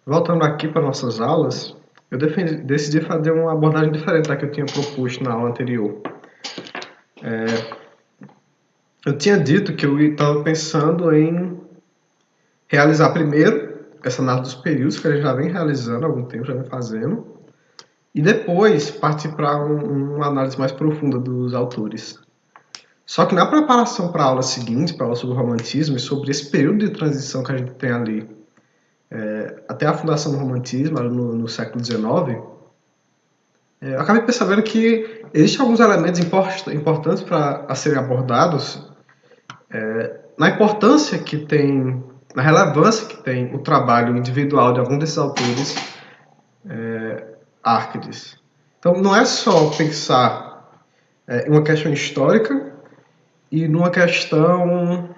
Voltando aqui para nossas aulas, eu decidi fazer uma abordagem diferente da que eu tinha proposto na aula anterior. Eu tinha dito que eu estava pensando em realizar primeiro essa análise dos períodos, que a gente já vem realizando há algum tempo, já vem fazendo, e depois partir para uma análise mais profunda dos autores. Só que na preparação para a aula seguinte, para a aula sobre o romantismo e sobre esse período de transição que a gente tem ali, até a fundação do romantismo, no século XIX, eu acabei percebendo que existem alguns elementos importantes a serem abordados na importância que tem, na relevância que tem o trabalho individual de algum desses autores Árcades. Então, não é só pensar em uma questão histórica e numa questão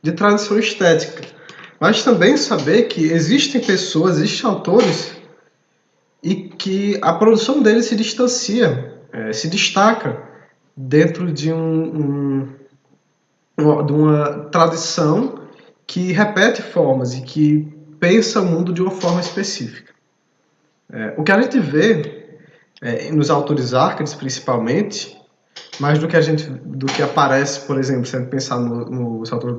de tradição estética, mas também saber que existem pessoas, existem autores e que a produção deles se distancia, se destaca dentro de uma tradição que repete formas e que pensa o mundo de uma forma específica. O que a gente vê nos autores Árcades, principalmente, mais do que aparece, por exemplo, se a gente pensar nos autores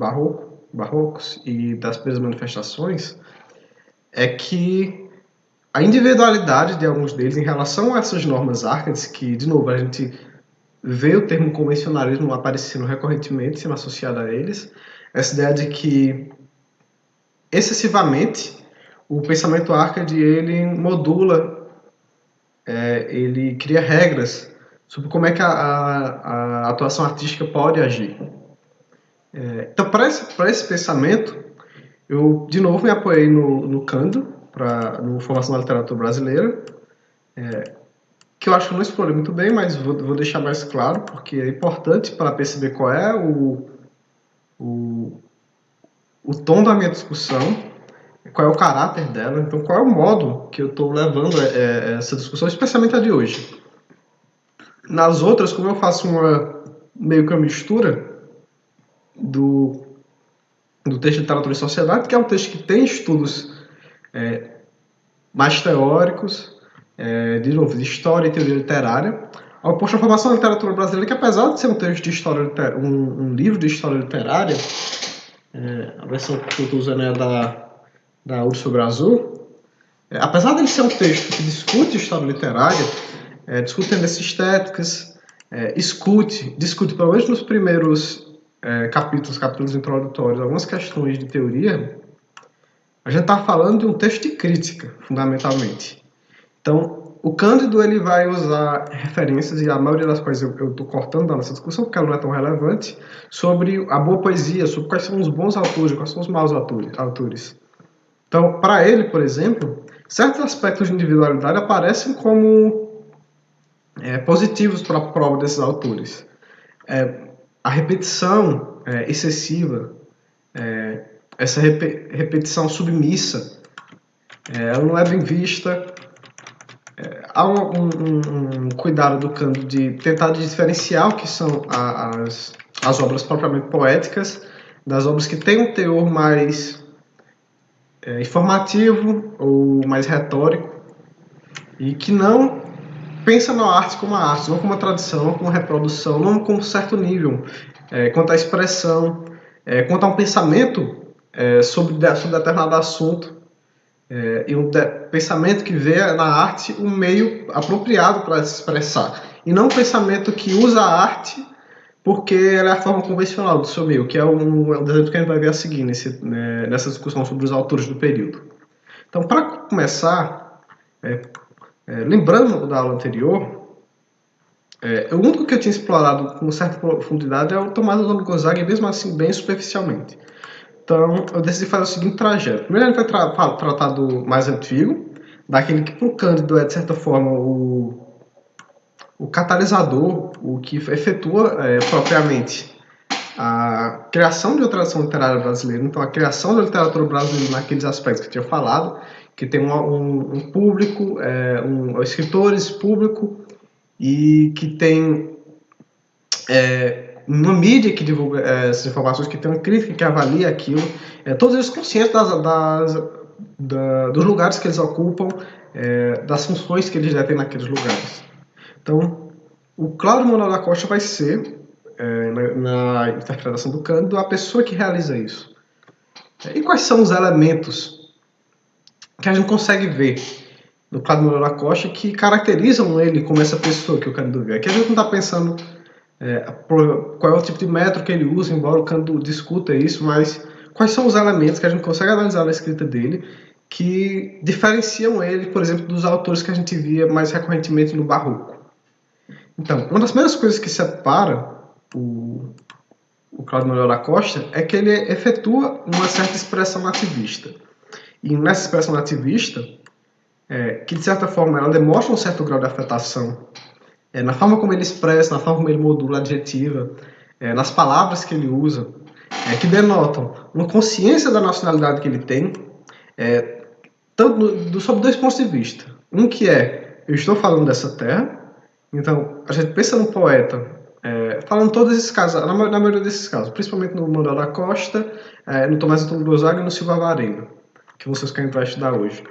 barrocos e das primeiras manifestações, é que a individualidade de alguns deles em relação a essas normas Árcades, que, de novo, a gente vê o termo convencionalismo aparecendo recorrentemente sendo associado a eles, essa ideia de que excessivamente o pensamento Árcade ele modula, ele cria regras sobre como é que a atuação artística pode agir. Então, para esse pensamento, eu de novo me apoiei no Cândido, no Formação da Literatura Brasileira, que eu acho que eu não explorei muito bem, mas vou deixar mais claro, porque é importante para perceber qual é o tom da minha discussão, qual é o caráter dela, então qual é o modo que eu estou levando essa discussão, especialmente a de hoje. Nas outras, como eu faço meio que uma mistura do texto de literatura e sociedade, que é um texto que tem estudos mais teóricos, de novo, de história e teoria literária, ao oposto à formação da literatura brasileira, que apesar de ser um texto de história um livro de história literária, a versão que eu estou usando é da Urso Brasil, apesar de ele ser um texto que discute história literária, discute tendências estéticas, discute pelo menos nos primeiros capítulos introdutórios, algumas questões de teoria, a gente está falando de um texto de crítica, fundamentalmente. Então, o Cândido ele vai usar referências, e a maioria das quais eu estou cortando da nossa discussão, porque ela não é tão relevante, sobre a boa poesia, sobre quais são os bons autores, quais são os maus autores. Então, para ele, por exemplo, certos aspectos de individualidade aparecem como positivos para a prova desses autores. A repetição excessiva, essa repetição submissa, ela não é bem vista. Há um cuidado do Cândido de tentar diferenciar o que são as obras propriamente poéticas das obras que têm um teor mais informativo ou mais retórico e que não pensa na arte como a arte, não como uma tradição, não como uma reprodução, não como um certo nível, quanto à expressão, quanto a um pensamento sobre determinado assunto, e um pensamento que vê na arte um meio apropriado para se expressar, e não um pensamento que usa a arte porque ela é a forma convencional do seu meio, que é um exemplo que a gente vai ver a seguir nessa discussão sobre os autores do período. Então, para começar, lembrando da aula anterior, o único que eu tinha explorado com certa profundidade é o Tomás Antônio Gonzaga, e mesmo assim bem superficialmente. Então, eu decidi fazer o seguinte trajeto. Primeiro, a gente vai tratar do mais antigo, daquele que, para o Cândido, é, de certa forma, o catalisador, o que efetua propriamente a criação de uma tradição literária brasileira. Então, a criação da literatura brasileira naqueles aspectos que eu tinha falado, que tem um público, escritores público, e que tem uma mídia que divulga essas informações, que tem uma crítica que avalia aquilo, todos eles conscientes dos lugares que eles ocupam, das funções que eles detêm naqueles lugares. Então, o Cláudio Manuel da Costa vai ser, na interpretação do Cândido, a pessoa que realiza isso. E quais são os elementos que a gente consegue ver no Cláudio Manuel da Costa que caracterizam ele como essa pessoa que o Cândido vê? Aqui a gente não está pensando qual é o tipo de método que ele usa, embora o Cândido discuta isso, mas quais são os elementos que a gente consegue analisar na escrita dele que diferenciam ele, por exemplo, dos autores que a gente via mais recorrentemente no Barroco. Então, uma das primeiras coisas que separa o Cláudio Manuel da Costa é que ele efetua uma certa expressão nativista. E nessa expressão nativista, que de certa forma ela demonstra um certo grau de afetação na forma como ele expressa, na forma como ele modula a adjetiva, nas palavras que ele usa, que denotam uma consciência da nacionalidade que ele tem, sob dois pontos de vista. Um que eu estou falando dessa terra, então a gente pensa no poeta falando todos esses casos, na maioria desses casos, principalmente no Manuel da Costa, no Tomás Antônio Gonzaga e no Silva Varenga, que vocês querem estudar hoje.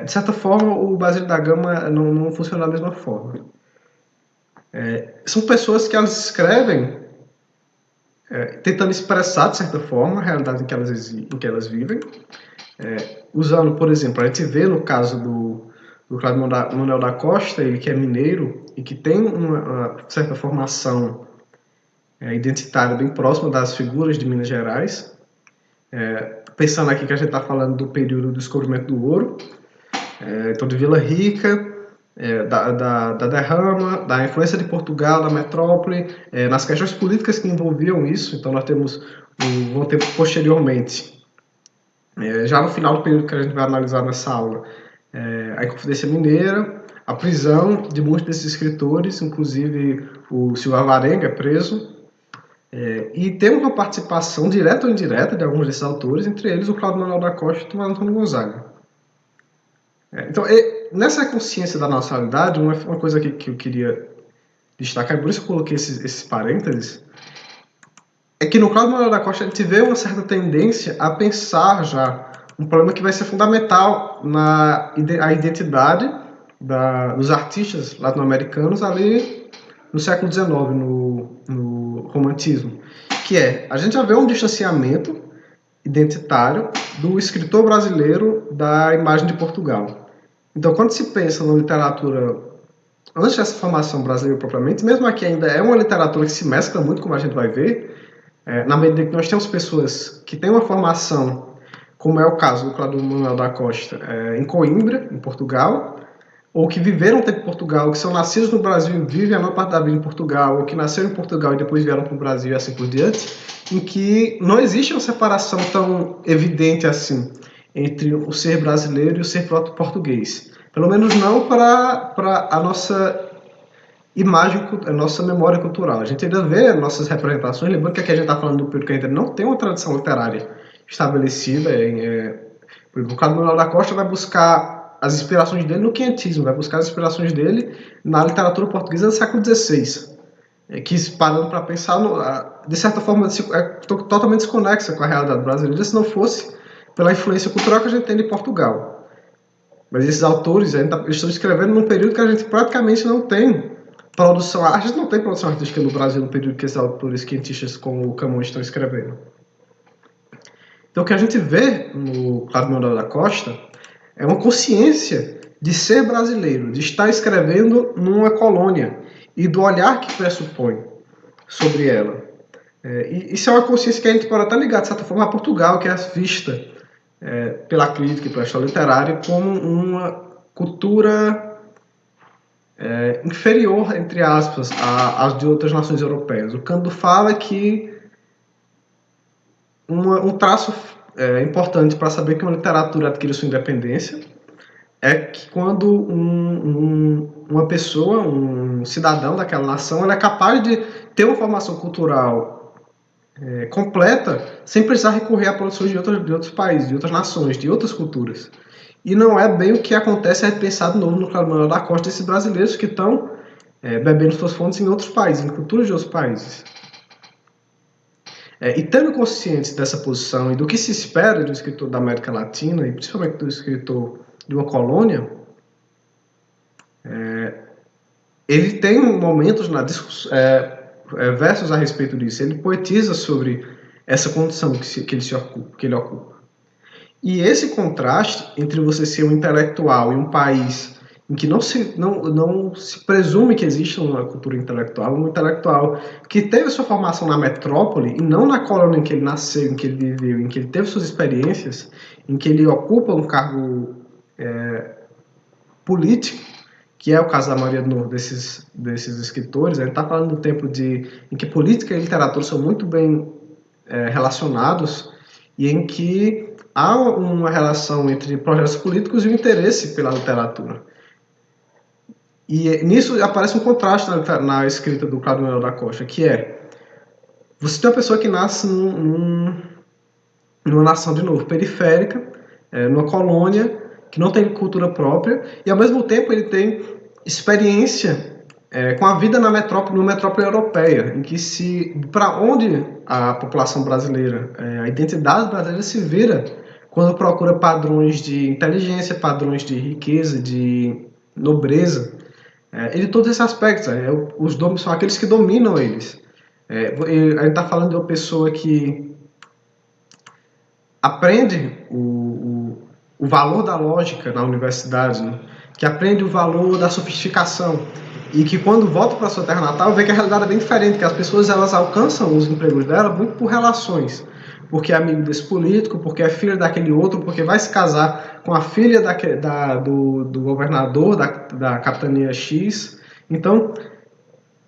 De certa forma, o Basílio da Gama não funciona da mesma forma. São pessoas que elas escrevem tentando expressar, de certa forma, a realidade em que elas vivem, usando, por exemplo, a gente vê no caso do Cláudio Manuel da Costa, ele que é mineiro e que tem uma certa formação identitária bem próxima das figuras de Minas Gerais, pensando aqui que a gente está falando do período do descobrimento do ouro, então de Vila Rica, da derrama, da influência de Portugal, da metrópole, nas questões políticas que envolviam isso. Então nós vamos ter posteriormente, já no final do período que a gente vai analisar nessa aula, a Inconfidência Mineira, a prisão de muitos desses escritores, inclusive o Silva Varenga é preso, e tem uma participação direta ou indireta de alguns desses autores, entre eles o Cláudio Manuel da Costa e o Tomás Antônio Gonzaga. Então, nessa consciência da nacionalidade, uma coisa que eu queria destacar, por isso que eu coloquei esses parênteses, é que no Cláudio Manuel da Costa a gente vê uma certa tendência a pensar já um problema que vai ser fundamental na identidade dos artistas latino-americanos ali no século XIX, no romantismo, que a gente já vê um distanciamento identitário do escritor brasileiro da imagem de Portugal. Então, quando se pensa na literatura antes dessa formação brasileira propriamente, mesmo aqui ainda é uma literatura que se mescla muito, como a gente vai ver, na medida que nós temos pessoas que têm uma formação, como é o caso do Cláudio Manuel da Costa, em Coimbra, em Portugal, ou que viveram um tempo em Portugal, que são nascidos no Brasil e vivem a maior parte da vida em Portugal, ou que nasceram em Portugal e depois vieram para o Brasil e assim por diante, em que não existe uma separação tão evidente assim entre o ser brasileiro e o ser português. Pelo menos não para a nossa imagem, a nossa memória cultural. A gente ainda vê nossas representações, lembrando que aqui a gente está falando do período que ainda não tem uma tradição literária estabelecida. Por exemplo, o Cláudio Manuel da Costa vai buscar as inspirações dele no quentismo, vai buscar as inspirações dele na literatura portuguesa do século XVI, que, parando para pensar, de certa forma, é totalmente desconexa com a realidade brasileira, se não fosse pela influência cultural que a gente tem de Portugal. Mas esses autores estão escrevendo num período que a gente praticamente não tem produção. A gente não tem produção artística no Brasil no período que esses autores quentistas como o Camões estão escrevendo. Então o que a gente vê no Cláudio Manuel da Costa é uma consciência de ser brasileiro, de estar escrevendo numa colônia e do olhar que pressupõe sobre ela. E isso é uma consciência que a gente pode até ligar, de certa forma, a Portugal, que é vista pela crítica e pela história literária como uma cultura inferior, entre aspas, às de outras nações europeias. O Cândido fala que um traço importante para saber que uma literatura adquire sua independência é que quando uma pessoa, um cidadão daquela nação, ela é capaz de ter uma formação cultural completa sem precisar recorrer a produções de outros países, de outras nações, de outras culturas. E não é bem o que acontece a pensar de novo no Cláudio Manuel da Costa, esses brasileiros que estão bebendo suas fontes em outros países, em culturas de outros países. E tendo consciência dessa posição e do que se espera do escritor da América Latina, e principalmente do escritor de uma colônia, ele tem momentos versos a respeito disso. Ele poetiza sobre essa condição que ele ocupa. E esse contraste entre você ser um intelectual em um país em que não se presume que exista uma cultura intelectual, um intelectual que teve sua formação na metrópole e não na colônia em que ele nasceu, em que ele viveu, em que ele teve suas experiências, em que ele ocupa um cargo político, que é o caso da maioria desses escritores. A gente está falando do tempo em que política e literatura são muito bem relacionados e em que há uma relação entre projetos políticos e o interesse pela literatura. E nisso aparece um contraste na escrita do Cláudio Manuel da Costa, que é: você tem uma pessoa que nasce numa nação, de novo, periférica, numa colônia, que não tem cultura própria, e ao mesmo tempo ele tem experiência com a vida numa metrópole europeia, em que para onde a população brasileira, a identidade brasileira se vira quando procura padrões de inteligência, padrões de riqueza, de nobreza, e de todos esses aspectos. Os donos são aqueles que dominam eles. A gente está falando de uma pessoa que aprende o valor da lógica na universidade, né? Que aprende o valor da sofisticação e que quando volta para sua terra natal vê que a realidade é bem diferente, que as pessoas elas alcançam os empregos dela muito por relações, porque é amigo desse político, porque é filho daquele outro, porque vai se casar com a filha do governador da capitania X. Então,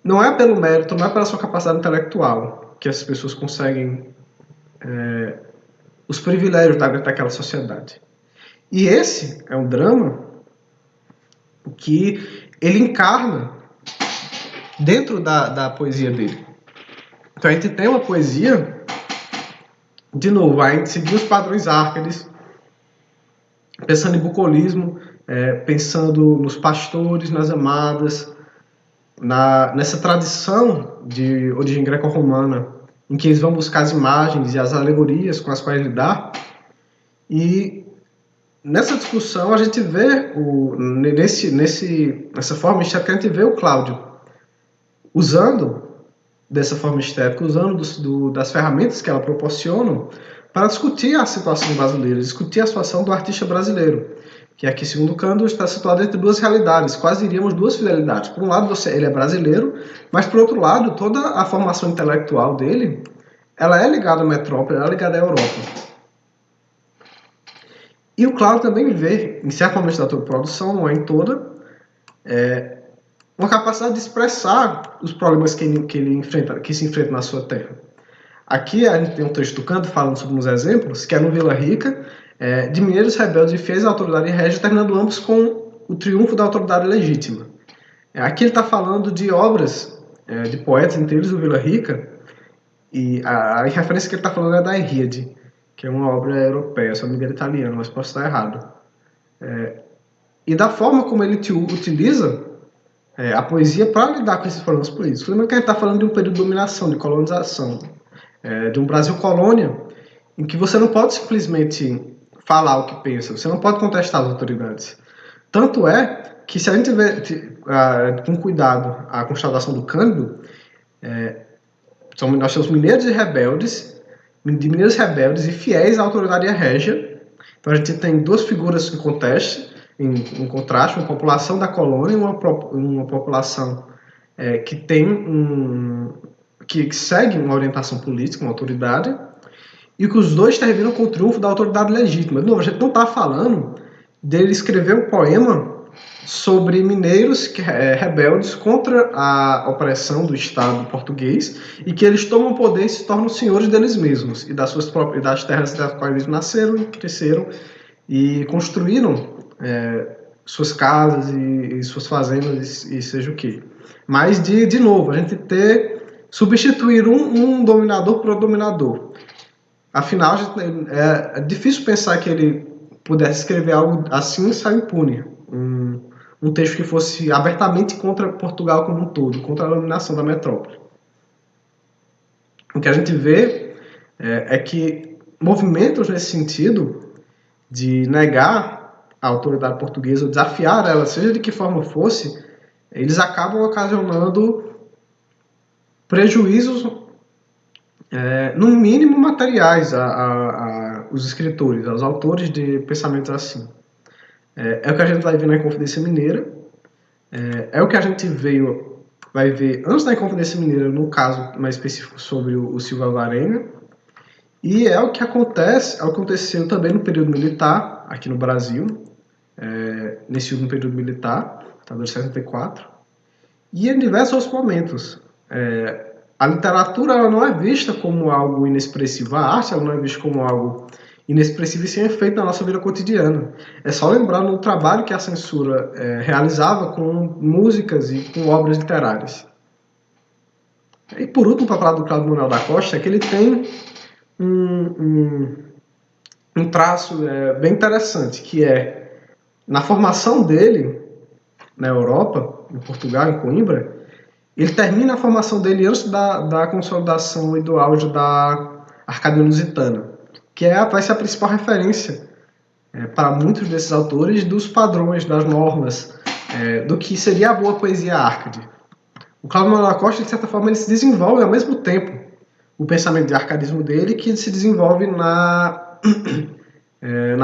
não é pelo mérito, não é pela sua capacidade intelectual que as pessoas conseguem os privilégios daquela sociedade. E esse é um drama que ele encarna dentro da poesia dele. Então a gente tem uma poesia, de novo, a gente seguir os padrões Árcades, pensando em bucolismo, pensando nos pastores, nas amadas, nessa tradição de origem greco-romana, em que eles vão buscar as imagens e as alegorias com as quais lidar. E nessa discussão a gente vê, nessa forma estética, a gente vê o Cláudio usando dessa forma estética, usando das ferramentas que ela proporciona para discutir a situação brasileira, discutir a situação do artista brasileiro, que aqui, segundo Cândido, está situado entre duas realidades, quase diríamos duas fidelidades. Por um lado, ele é brasileiro, mas por outro lado, toda a formação intelectual dele, ela é ligada à metrópole, ela é ligada à Europa. E o Cláudio também vê, em certos momentos da tua produção, não é em toda, uma capacidade de expressar os problemas que se enfrenta na sua terra. Aqui a gente tem um texto do Cândido falando sobre uns exemplos, que é no Vila Rica, de mineiros rebeldes e fiéis à autoridade régia, terminando ambos com o triunfo da autoridade legítima. Aqui ele está falando de obras de poetas inteiros do Vila Rica, e a referência que ele está falando é da Henríade, que é uma obra europeia, se não me engano italiana, mas posso estar errado. E da forma como ele utiliza a poesia para lidar com esses problemas políticos. Lembra que a gente está falando de um período de dominação, de colonização, de um Brasil colônia, em que você não pode simplesmente falar o que pensa, você não pode contestar as autoridades. Tanto é que, se a gente ver com cuidado a constatação do Cândido, nós temos mineiros rebeldes e fiéis à autoridade régia. Então a gente tem duas figuras em contraste, uma população da colônia e uma população que tem que segue uma orientação política, uma autoridade, e que os dois terminam com o triunfo da autoridade legítima. De novo, a gente não está falando dele escrever um poema sobre mineiros rebeldes contra a opressão do Estado português e que eles tomam poder e se tornam senhores deles mesmos e das terras das quais eles nasceram e cresceram e construíram suas casas e suas fazendas e seja o que. Mas, de novo, a gente substituir um dominador por outro dominador. Afinal, é difícil pensar que ele pudesse escrever algo assim e sair impune. Um texto que fosse abertamente contra Portugal como um todo, contra a dominação da metrópole. O que a gente vê é que movimentos nesse sentido de negar a autoridade portuguesa, ou desafiar ela, seja de que forma fosse, eles acabam ocasionando prejuízos, no mínimo materiais, aos escritores, aos autores de pensamentos assim. É o que a gente vai ver na Inconfidência Mineira, é o que a gente vai ver antes da Inconfidência Mineira, no caso mais específico sobre o Silva Varenga, e é o que aconteceu também no período militar, aqui no Brasil, nesse último período militar, ditadura de 64, e em diversos outros momentos. A literatura ela não é vista como algo inexpressivo, a arte ela não é vista como algo inexpressivo e sem efeito na nossa vida cotidiana. É só lembrar no trabalho que a censura realizava com músicas e com obras literárias. E por último, para falar do Cláudio Manuel da Costa, é que ele tem um traço bem interessante, que é, na formação dele, na Europa, em Portugal, em Coimbra, ele termina a formação dele antes da consolidação e do auge da Arcadia Lusitana, que vai ser a principal referência para muitos desses autores dos padrões, das normas, do que seria a boa poesia árcade. O Cláudio Manuel da Costa, de certa forma, ele se desenvolve ao mesmo tempo o pensamento de arcadismo dele que se desenvolve na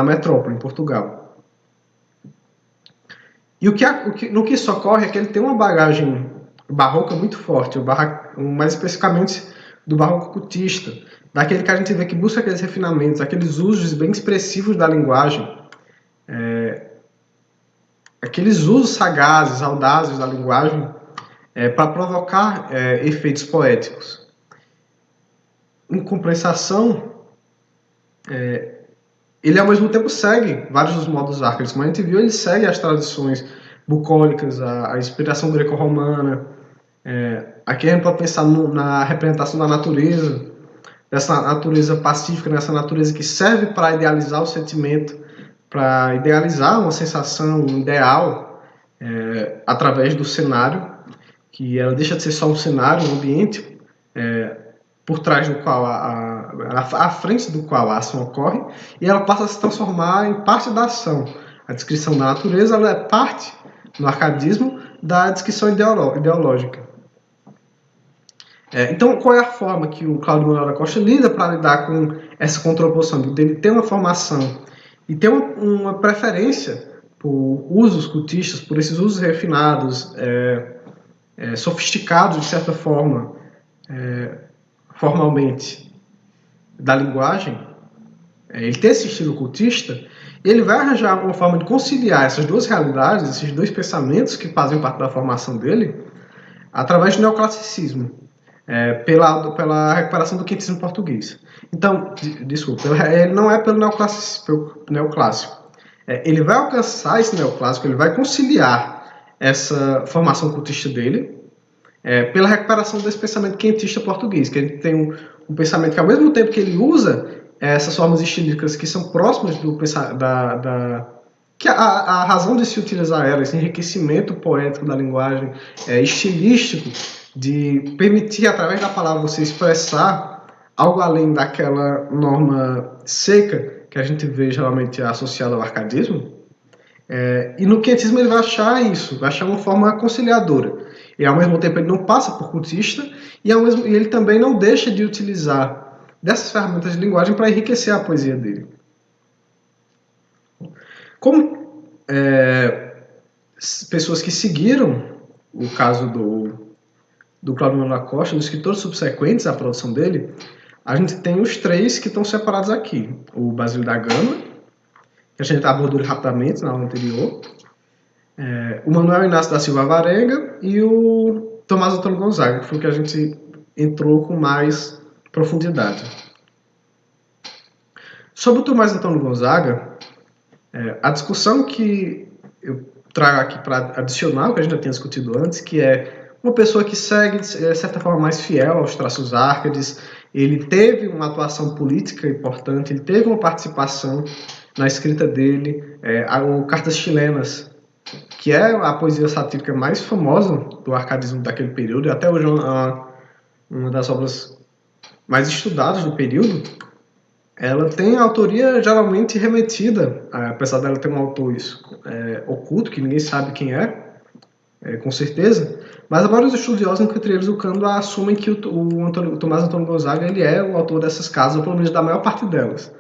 metrópole, em Portugal. E no que isso ocorre é que ele tem uma bagagem barroca muito forte, mais especificamente do barroco cultista, daquele que a gente vê que busca aqueles refinamentos, aqueles usos bem expressivos da linguagem, aqueles usos sagazes, audazes da linguagem, para provocar efeitos poéticos. Em compensação, ele ao mesmo tempo segue vários dos modos árcades, como a gente viu, ele segue as tradições bucólicas, a inspiração greco-romana. Aqui a gente pode pensar na representação da natureza, dessa natureza pacífica, nessa natureza que serve para idealizar o sentimento, para idealizar uma sensação, um ideal, através do cenário, que ela deixa de ser só um cenário, um ambiente, por trás do qual à frente do qual a ação ocorre, e ela passa a se transformar em parte da ação. A descrição da natureza ela é parte, no arcadismo, da descrição ideológica. Então, qual é a forma que o Cláudio Manuel da Costa lida para lidar com essa contraposição dele ter uma formação e ter uma preferência por usos cultistas, por esses usos refinados, sofisticados de certa forma, formalmente, da linguagem, ele tem esse estilo cultista, e ele vai arranjar uma forma de conciliar essas duas realidades, esses dois pensamentos que fazem parte da formação dele, através do neoclassicismo, pela recuperação do quintismo português. Então, desculpa, ele não é pelo neoclássico. Ele vai alcançar esse neoclássico, ele vai conciliar essa formação cultista dele, pela recuperação desse pensamento quentista português, que ele tem um pensamento que, ao mesmo tempo que ele usa essas formas estilísticas que são próximas que a razão de se utilizar ela, esse enriquecimento poético da linguagem, estilístico, de permitir, através da palavra, você expressar algo além daquela norma seca que a gente vê geralmente associada ao arcadismo. E no quentismo ele vai achar isso, vai achar uma forma conciliadora. E ao mesmo tempo ele não passa por cultista e ele também não deixa de utilizar dessas ferramentas de linguagem para enriquecer a poesia dele. Como pessoas que seguiram o caso do Cláudio Manuel da Costa, dos escritores subsequentes à produção dele, a gente tem os três que estão separados aqui. O Basílio da Gama, que a gente abordou rapidamente na aula anterior, o Manuel Inácio da Silva Varenga e o Tomás Antônio Gonzaga, que foi o que a gente entrou com mais profundidade. Sobre o Tomás Antônio Gonzaga, a discussão que eu trago aqui para adicionar o que a gente já tinha discutido antes, que é uma pessoa que segue, de certa forma, mais fiel aos traços árcades, ele teve uma atuação política importante, ele teve uma participação na escrita dele, o Cartas Chilenas, que é a poesia satírica mais famosa do arcadismo daquele período, e até hoje uma das obras mais estudados do período, ela tem a autoria geralmente remetida, apesar dela ter um autor oculto, que ninguém sabe quem com certeza, mas a maioria dos estudiosos, entre eles o Cândido, assumem que o Tomás Antônio Gonzaga ele é o autor dessas casas, ou pelo menos da maior parte delas.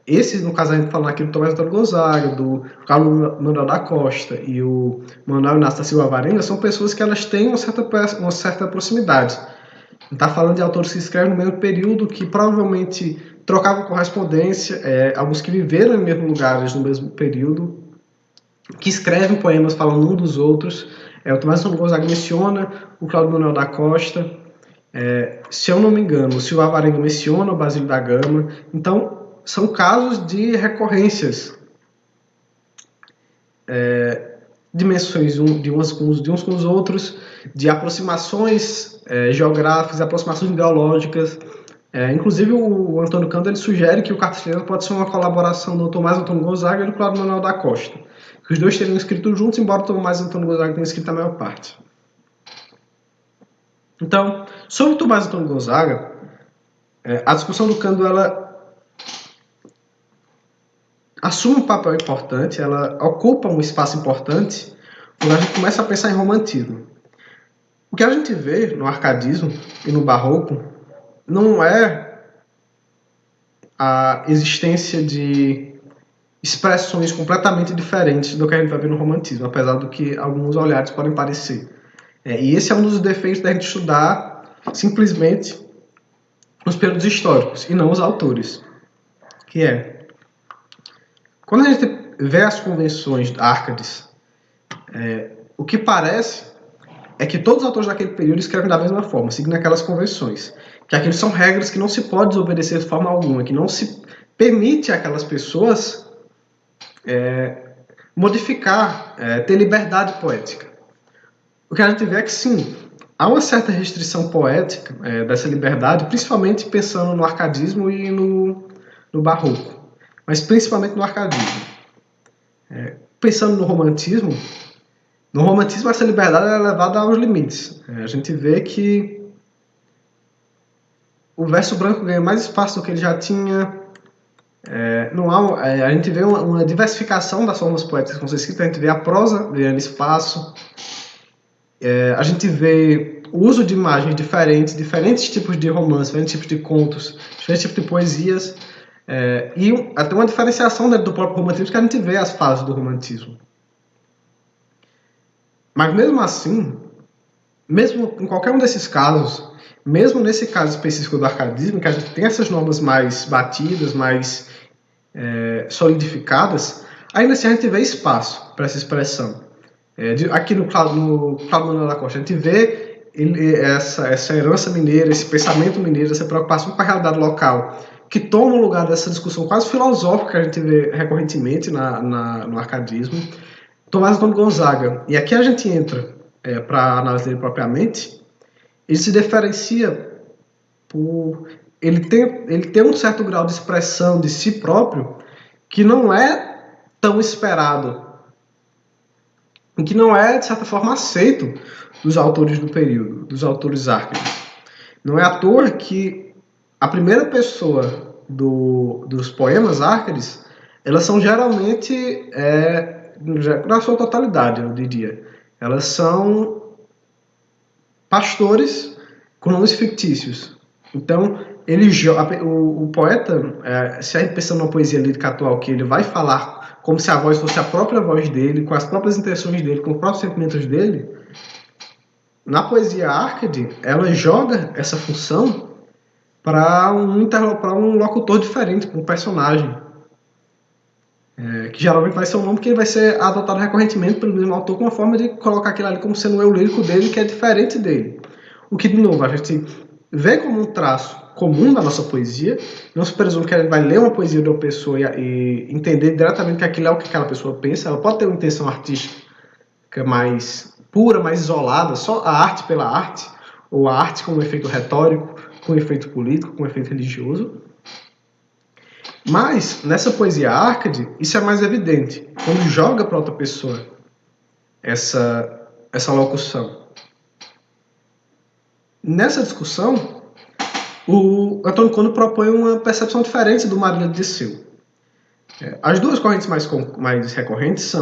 Esses, no caso, a gente falando aqui do Tomás Antônio Gonzaga, do Carlos Manuel da Costa e o Manuel Inácio da Silva Varenga, são pessoas que elas têm uma certa proximidade. A gente está falando de autores que escrevem no mesmo período, que provavelmente trocavam correspondência, alguns que viveram em mesmos lugares no mesmo período, que escrevem poemas falando um dos outros. O Tomás Antônio Gonzaga menciona o Cláudio Manuel da Costa, se eu não me engano, o Silva Varenga menciona o Basílio da Gama. Então, são casos de recorrências, de menções de uns com os outros, de aproximações geográficas, aproximações ideológicas. Inclusive, o Antônio Cândido ele sugere que o Cartilheiro pode ser uma colaboração do Tomás Antônio Gonzaga e do Cláudio Manuel da Costa. Que os dois teriam escrito juntos, embora o Tomás Antônio Gonzaga tenha escrito a maior parte. Então, sobre o Tomás Antônio Gonzaga, a discussão do Cândido ela assume um papel importante, ela ocupa um espaço importante quando a gente começa a pensar em romantismo. O que a gente vê no arcadismo e no barroco não é a existência de expressões completamente diferentes do que a gente vai ver no romantismo, apesar do que alguns olhares podem parecer. E esse é um dos defeitos da gente estudar simplesmente os períodos históricos e não os autores, que quando a gente vê as convenções Árcades, o que parece é que todos os autores daquele período escrevem da mesma forma, seguindo aquelas convenções. Que aqueles são regras que não se pode desobedecer de forma alguma, que não se permite àquelas pessoas modificar, ter liberdade poética. O que a gente vê é que, sim, há uma certa restrição poética dessa liberdade, principalmente pensando no arcadismo e no barroco, mas principalmente no arcadismo. Pensando no romantismo essa liberdade é levada aos limites. A gente vê que o verso branco ganha mais espaço do que ele já tinha. A gente vê uma diversificação das formas poéticas que vão ser escritas, a gente vê a prosa ganhando espaço, a gente vê o uso de imagens diferentes tipos de romances, diferentes tipos de contos, diferentes tipos de poesias, e até uma diferenciação dentro do próprio romantismo, que a gente vê as fases do romantismo. Mas mesmo assim, mesmo em qualquer um desses casos, mesmo nesse caso específico do arcadismo, que a gente tem essas normas mais batidas, mais solidificadas, ainda assim a gente vê espaço para essa expressão. Aqui no Cláudio Manuel da Costa, a gente vê essa herança mineira, esse pensamento mineiro, essa preocupação com a realidade local, que toma o lugar dessa discussão quase filosófica que a gente vê recorrentemente no arcadismo. Tomás Antônio Gonzaga, e aqui a gente entra para a análise dele propriamente, ele se diferencia por ele tem um certo grau de expressão de si próprio que não é tão esperado e que não é, de certa forma, aceito dos autores do período, dos autores árcades. Não é à toa que a primeira pessoa dos poemas árcades, elas são geralmente, na sua totalidade, eu diria, elas são pastores com nomes fictícios. Então, o poeta, se a gente pensa numa poesia lírica atual, que ele vai falar como se a voz fosse a própria voz dele, com as próprias intenções dele, com os próprios sentimentos dele, na poesia árcade, ela joga essa função para um locutor diferente, para um personagem. Que geralmente vai ser um nome que vai ser adotado recorrentemente pelo mesmo autor com uma forma de colocar aquilo ali como sendo o eu lírico dele, que é diferente dele. O que, de novo, a gente vê como um traço comum da nossa poesia. Não se presume que a gente vai ler uma poesia de uma pessoa e entender diretamente que aquilo é o que aquela pessoa pensa. Ela pode ter uma intenção artística mais pura, mais isolada, só a arte pela arte, ou a arte com um efeito retórico, com um efeito político, com um efeito religioso. Mas, nessa poesia árcade, isso é mais evidente. Quando joga para outra pessoa essa locução. Nessa discussão, o Antônio Conde propõe uma percepção diferente do Marília de Dirceu. As duas correntes mais recorrentes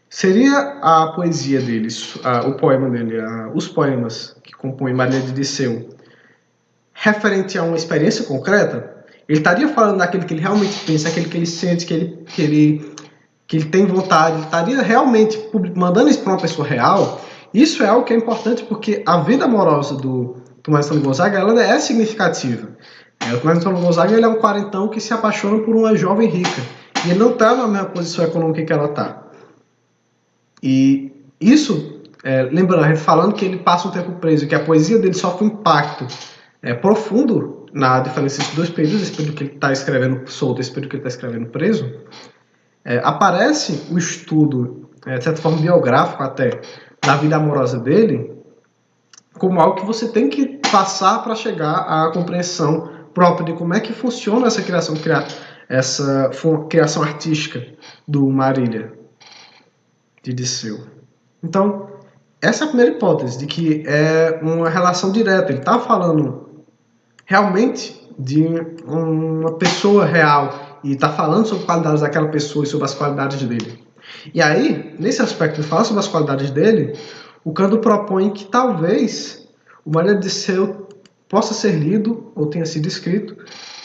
seria a poesia deles, o poema dele, os poemas que compõem Marília de Dirceu, referente a uma experiência concreta. Ele estaria falando daquele que ele realmente pensa, aquele que ele sente, que ele tem vontade, ele estaria realmente mandando isso para uma pessoa real. Isso é algo que é importante porque a vida amorosa do Tomás Antônio Gonzaga ela é significativa. O Tomás Antônio Gonzaga ele é um quarentão que se apaixona por uma jovem rica e ele não está na mesma posição econômica que ela está. E isso, lembrando, a gente falando que ele passa um tempo preso, que a poesia dele sofre um impacto profundo na diferença desses dois períodos, esse período que ele está escrevendo solto, esse período que ele está escrevendo preso, aparece o estudo, de certa forma biográfico até, da vida amorosa dele, como algo que você tem que passar para chegar à compreensão própria de como é que funciona essa criação artística do Marília de Dirceu. Então, essa é a primeira hipótese, de que é uma relação direta. Ele está falando realmente de uma pessoa real e está falando sobre qualidades daquela pessoa e sobre as qualidades dele. E aí, nesse aspecto de falar sobre as qualidades dele, o Canto propõe que talvez o Marília de Dirceu possa ser lido, ou tenha sido escrito,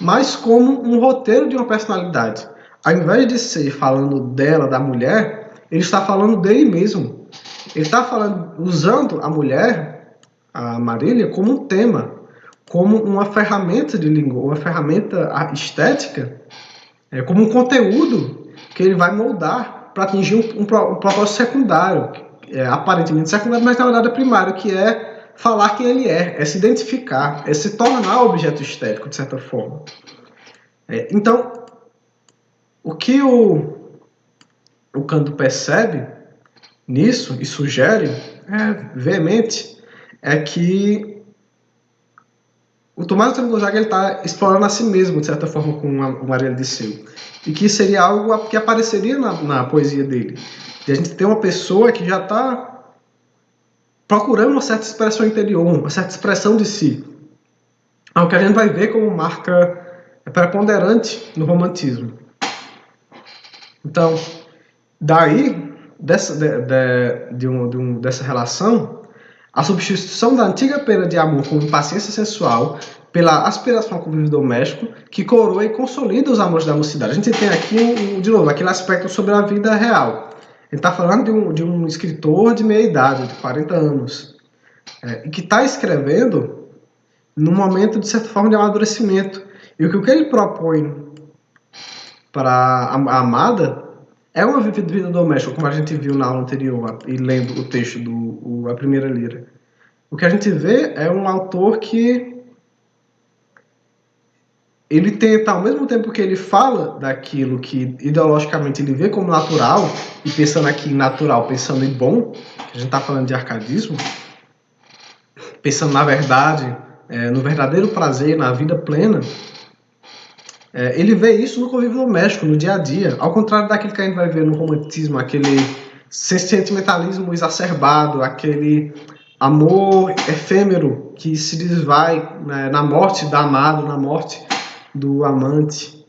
mas como um roteiro de uma personalidade. Ao invés de ser falando dela, da mulher, ele está falando dele mesmo. Ele está falando, usando a mulher, a Marília, como um tema, como uma ferramenta de língua, uma ferramenta estética, como um conteúdo que ele vai moldar para atingir um propósito secundário, aparentemente secundário, mas na verdade é primário, que é falar quem ele é se identificar, é se tornar objeto estético, de certa forma. Então, o que o Canto percebe nisso e sugere, veemente, é que o Tomás Antônio Gonzaga está explorando a si mesmo, de certa forma, com o Marília de Dirceu. E que seria algo que apareceria na poesia dele. De a gente ter uma pessoa que já está procurando uma certa expressão interior, uma certa expressão de si. Algo que a gente vai ver como marca preponderante no romantismo. Então, daí, dessa relação, a substituição da antiga pena de amor com impaciência sensual pela aspiração ao convívio doméstico que coroa e consolida os amores da mocidade. A gente tem aqui, de novo, aquele aspecto sobre a vida real. Ele está falando de um escritor de meia idade, de 40 anos, e que está escrevendo num momento, de certa forma, de amadurecimento. E o que ele propõe para a amada é uma vida doméstica, como a gente viu na aula anterior, e lendo o texto A Primeira Lira. O que a gente vê é um autor que ele tenta, ao mesmo tempo que ele fala daquilo que ideologicamente ele vê como natural, e pensando aqui em natural, pensando em bom, que a gente está falando de arcadismo, pensando na verdade, no verdadeiro prazer, na vida plena, ele vê isso no convívio doméstico, no dia a dia, ao contrário daquilo que a gente vai ver no romantismo, aquele sentimentalismo exacerbado, aquele amor efêmero que se desvai, né, na morte da amada, na morte do amante.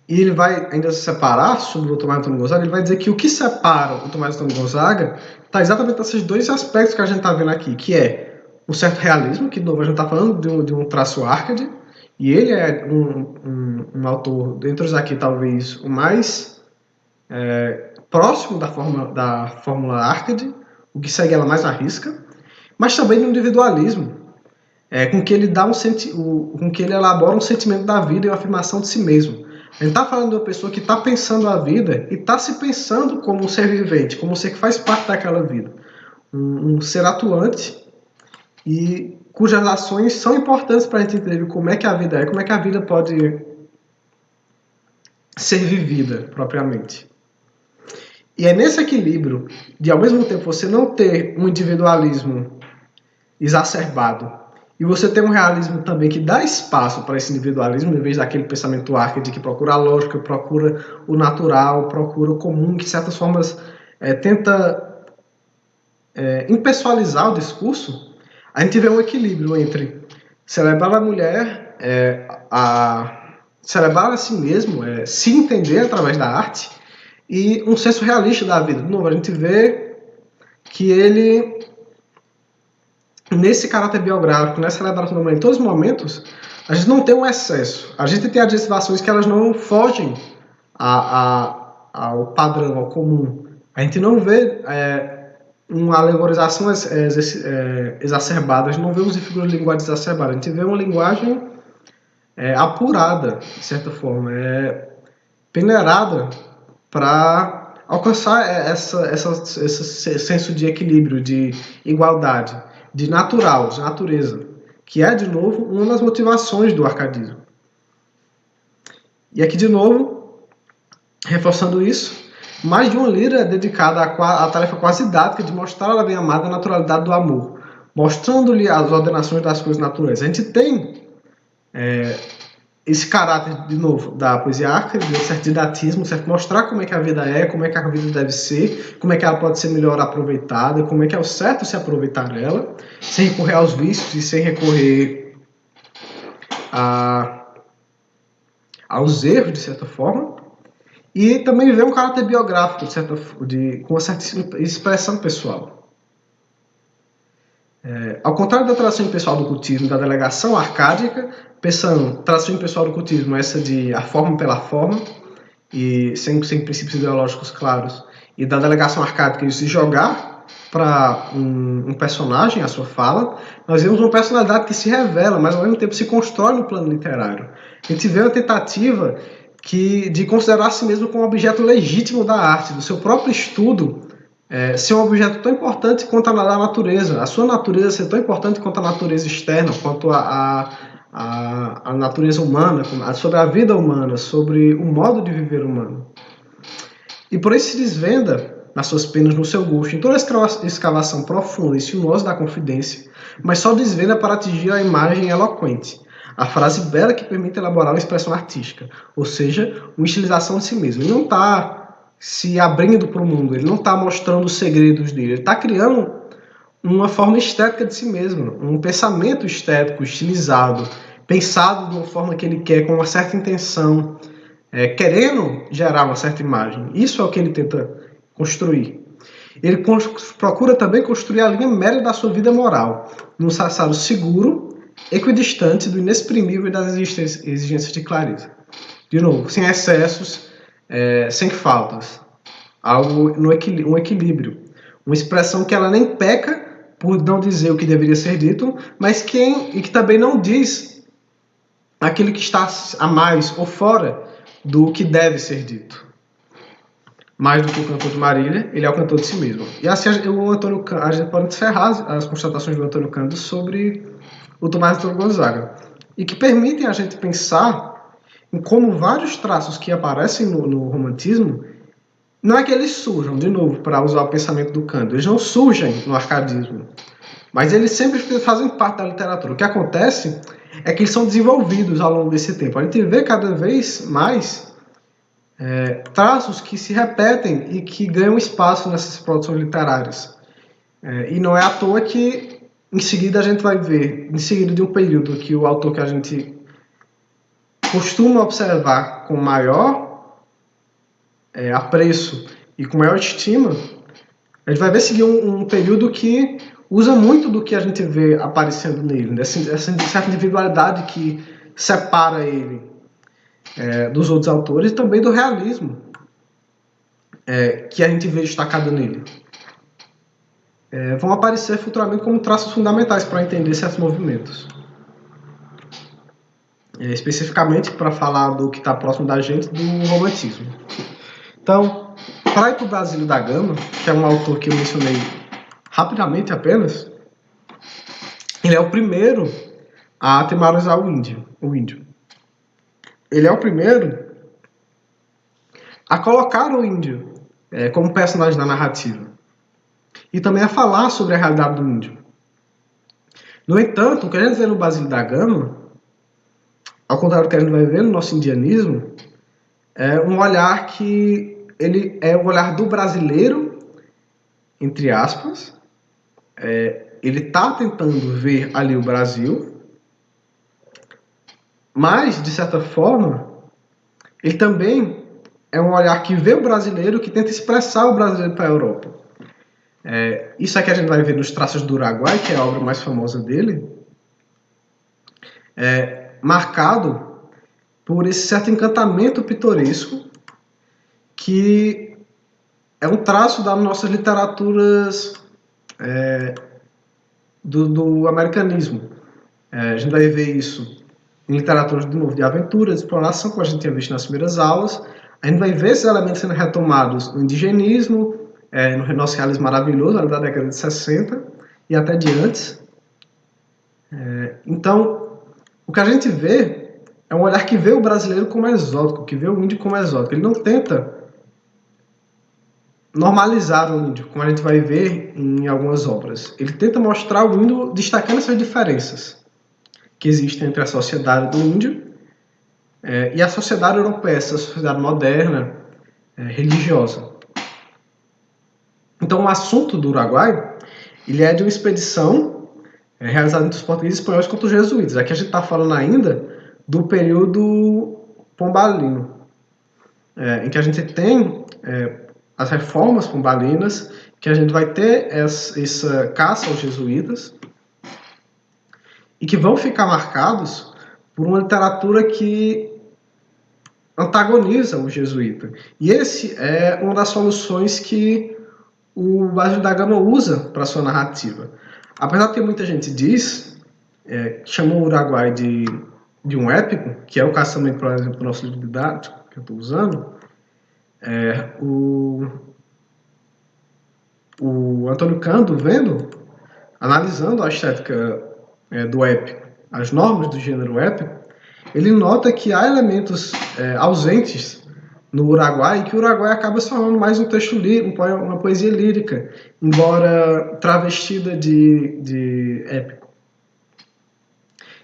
E ele vai ainda se separar sobre o Tomás Antônio Gonzaga, ele vai dizer que o que separa o Tomás Antônio Gonzaga está exatamente nesses dois aspectos que a gente está vendo aqui, que é o certo realismo, que de novo a gente está falando de um traço Arcade, e ele é um autor, dentre os aqui talvez o mais próximo da fórmula Arcade, o que segue ela mais à risca, mas também no individualismo, com que ele com que ele elabora um sentimento da vida e uma afirmação de si mesmo. A gente está falando de uma pessoa que está pensando a vida e está se pensando como um ser vivente, como um ser que faz parte daquela vida. Um ser atuante e cujas ações são importantes para a gente entender como é que a vida é, como é que a vida pode ser vivida propriamente. E é nesse equilíbrio de, ao mesmo tempo, você não ter um individualismo exacerbado e você ter um realismo também que dá espaço para esse individualismo, em vez daquele pensamento Arcade que procura a lógica, procura o natural, procura o comum, que de certas formas tenta impessoalizar o discurso. a gente vê um equilíbrio entre celebrar a mulher, celebrar a si mesmo, se entender através da arte, e um senso realista da vida. De novo, a gente vê que ele, nesse caráter biográfico, nessa celebração da mulher, em todos os momentos, a gente não tem um excesso. A gente tem adjetivações que elas não fogem ao padrão, ao comum. A gente não vê uma alegorização exacerbada, a gente não vê uso de figuras de linguagem exacerbada, a gente vê uma linguagem apurada, de certa forma, peneirada para alcançar esse senso de equilíbrio, de igualdade, de natural, de natureza, que é, de novo, uma das motivações do arcadismo. E aqui, de novo, reforçando isso, mais de uma lira é dedicada à tarefa quase didática de mostrar à bem-amada a naturalidade do amor, mostrando-lhe as ordenações das coisas naturais. A gente tem esse caráter, de novo, da poesia arca, de um certo didatismo, certo? Mostrar como é que a vida é, como é que a vida deve ser, como é que ela pode ser melhor aproveitada, como é que é o certo se aproveitar dela, sem recorrer aos vícios e sem recorrer aos erros, de certa forma. E também vê um caráter biográfico, com uma certa expressão pessoal. Ao contrário da tradução impessoal do cultismo, da delegação arcádica, pensando, tradução impessoal do cultismo, essa de a forma pela forma, e sem princípios ideológicos claros, e da delegação arcádica de se jogar para um personagem, a sua fala, nós vemos uma personalidade que se revela, mas ao mesmo tempo se constrói no plano literário. A gente vê uma tentativa de considerar a si mesmo como objeto legítimo da arte, do seu próprio estudo, ser um objeto tão importante quanto a da natureza, a sua natureza ser tão importante quanto a natureza externa, quanto a natureza humana, sobre a vida humana, sobre o modo de viver humano. E por isso se desvenda nas suas penas, no seu gosto, em toda a escavação profunda e sinuosa da confidência, mas só desvenda para atingir a imagem eloquente, a frase bela que permite elaborar uma expressão artística, ou seja, uma estilização de si mesmo. Ele não está se abrindo para o mundo, ele não está mostrando os segredos dele, ele está criando uma forma estética de si mesmo, um pensamento estético, estilizado, pensado de uma forma que ele quer, com uma certa intenção, querendo gerar uma certa imagem. Isso é o que ele tenta construir. Ele procura também construir a linha média da sua vida moral, num traçado seguro, equidistante do inexprimível e das exigências de clareza. De novo, sem excessos, sem faltas. Um equilíbrio. Uma expressão que ela nem peca por não dizer o que deveria ser dito, mas que também não diz aquilo que está a mais ou fora do que deve ser dito. Mais do que o cantor de Marília, ele é o cantor de si mesmo. E assim a gente pode encerrar as constatações do Antônio Cândido sobre o Tomás Antônio Gonzaga, e que permitem a gente pensar em como vários traços que aparecem no romantismo, não é que eles surjam, de novo, para usar o pensamento do Cândido, eles não surgem no arcadismo, mas eles sempre fazem parte da literatura. O que acontece é que eles são desenvolvidos ao longo desse tempo. A gente vê cada vez mais traços que se repetem e que ganham espaço nessas produções literárias. E não é à toa que, em seguida, a gente vai ver, em seguida de um período que o autor que a gente costuma observar com maior apreço e com maior estima, a gente vai ver seguir um período que usa muito do que a gente vê aparecendo nele, essa certa individualidade que separa ele dos outros autores e também do realismo que a gente vê destacado nele. Vão aparecer futuramente como traços fundamentais para entender certos movimentos. Especificamente para falar do que está próximo da gente, do romantismo. Então, para ir para o Basílio da Gama, que é um autor que eu mencionei rapidamente apenas, ele é o primeiro a tematizar o índio. Ele é o primeiro a colocar o índio como personagem da narrativa e também a falar sobre a realidade do índio. No entanto, o que a gente vê no Basílio da Gama, ao contrário do que a gente vai ver no nosso indianismo, é um olhar que ele é o olhar do brasileiro, entre aspas, ele está tentando ver ali o Brasil, mas, de certa forma, ele também é um olhar que vê o brasileiro, que tenta expressar o brasileiro para a Europa. Isso aqui a gente vai ver nos Traços do Uruguai, que é a obra mais famosa dele, marcado por esse certo encantamento pitoresco que é um traço das nossas literaturas do americanismo. A gente vai ver isso em literaturas de novo de aventura, de exploração, como a gente tinha visto nas primeiras aulas. A gente vai ver esses elementos sendo retomados no indigenismo, no nosso realismo maravilhoso, ali da década de 60 e até de antes. Então, o que a gente vê é um olhar que vê o brasileiro como exótico, que vê o índio como exótico. Ele não tenta normalizar o índio, como a gente vai ver em algumas obras. Ele tenta mostrar o índio destacando essas diferenças que existem entre a sociedade do índio e a sociedade europeia, essa sociedade moderna, religiosa. Então, o assunto do Uruguai ele é de uma expedição realizada entre os portugueses e espanhóis contra os jesuítas. Aqui a gente está falando ainda do período pombalino, em que a gente tem as reformas pombalinas, que a gente vai ter essa caça aos jesuítas e que vão ficar marcados por uma literatura que antagoniza o jesuíta. E esse é uma das soluções que o Vasco da Gama usa para sua narrativa. Apesar de que muita gente diz, chamou o Uruguai de um épico, que é o caso também, por exemplo, do nosso livro didático, que eu estou usando, o Antônio Cando, analisando a estética do épico, as normas do gênero épico, ele nota que há elementos ausentes no Uruguai, e que o Uruguai acaba se tornando mais um texto lírico, uma poesia lírica, embora travestida de épico.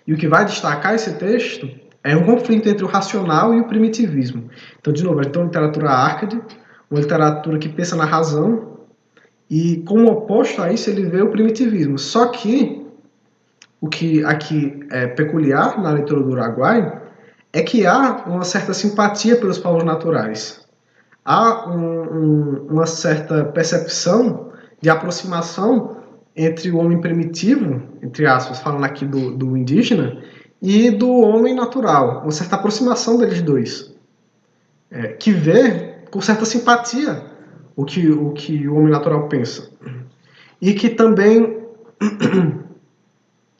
E o que vai destacar esse texto é um conflito entre o racional e o primitivismo. Então, de novo, a gente tem uma literatura arcade, uma literatura que pensa na razão, e como oposto a isso ele vê o primitivismo. Só que o que aqui é peculiar na leitura do Uruguai é que há uma certa simpatia pelos povos naturais. Há uma certa percepção de aproximação entre o homem primitivo, entre aspas, falando aqui do indígena, e do homem natural. Uma certa aproximação deles dois. Que vê com certa simpatia o que o homem natural pensa. E que também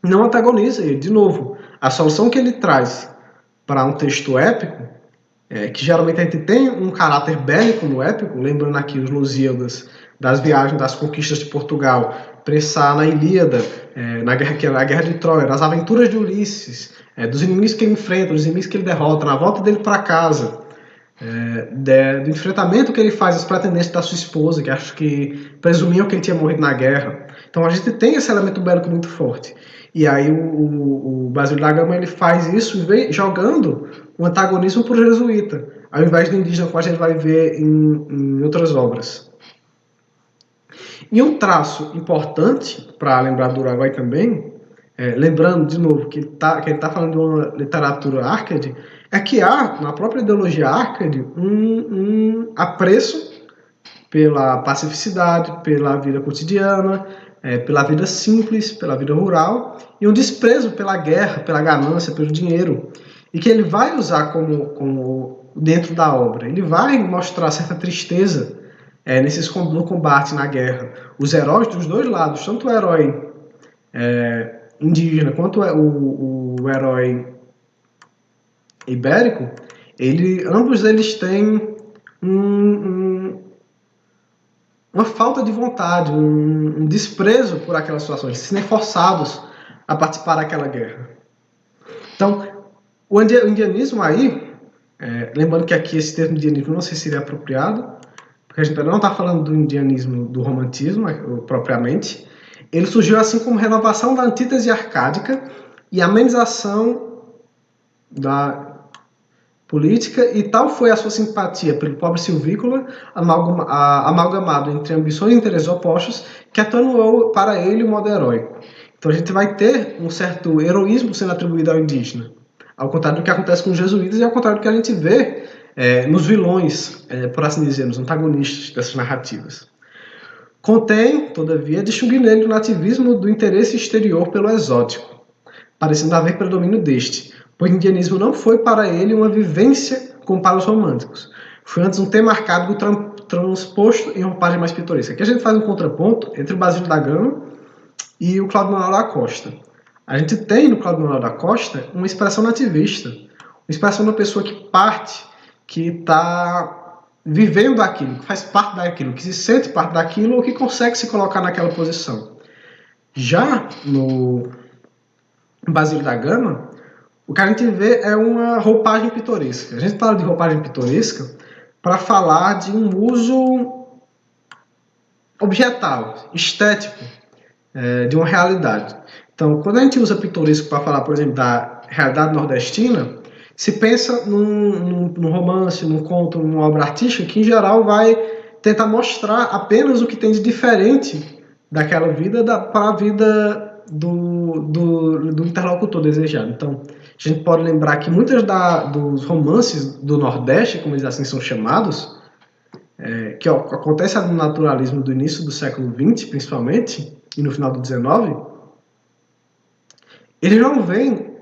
não antagoniza ele. De novo, a solução que ele traz para um texto épico, que geralmente a gente tem um caráter bélico no épico, lembrando aqui os Lusíadas, das viagens, das conquistas de Portugal, pensar na Ilíada, na Guerra de Troia, nas aventuras de Ulisses, dos inimigos que ele enfrenta, dos inimigos que ele derrota, na volta dele para casa, do enfrentamento que ele faz aos pretendentes da sua esposa, que acho que presumiam que ele tinha morrido na guerra. Então a gente tem esse elemento bélico muito forte. E aí o Basílio da Gama ele faz isso jogando um antagonismo para o jesuíta, ao invés do indígena, como a gente vai ver em outras obras. E um traço importante para lembrar do Uruguai também, lembrando de novo que ele está falando de uma literatura arcade, é que há na própria ideologia arcade um apreço pela pacificidade, pela vida cotidiana, pela vida simples, pela vida rural, e um desprezo pela guerra, pela ganância, pelo dinheiro, e que ele vai usar como dentro da obra. Ele vai mostrar certa tristeza no combate, na guerra. Os heróis dos dois lados, tanto o herói indígena quanto o herói ibérico, ambos eles têm uma falta de vontade, um desprezo por aquelas situações, eles se sentem forçados a participar daquela guerra. Então, o indianismo aí, lembrando que aqui esse termo indianismo não sei se seria apropriado, porque a gente não está falando do indianismo, do romantismo propriamente, ele surgiu assim como renovação da antítese arcádica e amenização política, e tal foi a sua simpatia pelo pobre silvícola, amalgamado entre ambições e interesses opostos, que atenuou para ele o modo heróico. Então a gente vai ter um certo heroísmo sendo atribuído ao indígena, ao contrário do que acontece com os jesuítas e ao contrário do que a gente vê nos vilões, por assim dizer, nos antagonistas dessas narrativas. Contém, todavia, distinguir nele o nativismo do interesse exterior pelo exótico, parecendo haver predomínio deste, pois o indianismo não foi para ele uma vivência como para os românticos. Foi antes um tema marcado do transposto em roupagem mais pitoresca. Aqui a gente faz um contraponto entre o Basílio da Gama e o Cláudio Manuel da Costa. A gente tem no Cláudio Manuel da Costa uma expressão nativista, uma expressão de uma pessoa que parte, que está vivendo aquilo, que faz parte daquilo, que se sente parte daquilo ou que consegue se colocar naquela posição. Já no Basílio da Gama, o que a gente vê é uma roupagem pitoresca. A gente fala de roupagem pitoresca para falar de um uso objetal, estético, de uma realidade. Então, quando a gente usa pitoresco para falar, por exemplo, da realidade nordestina, se pensa num romance, num conto, numa obra artística que, em geral, vai tentar mostrar apenas o que tem de diferente daquela vida para a vida do interlocutor desejado. Então, a gente pode lembrar que muitos dos romances do Nordeste, como eles assim são chamados, que acontece no naturalismo do início do século XX, principalmente, e no final do XIX, eles não veem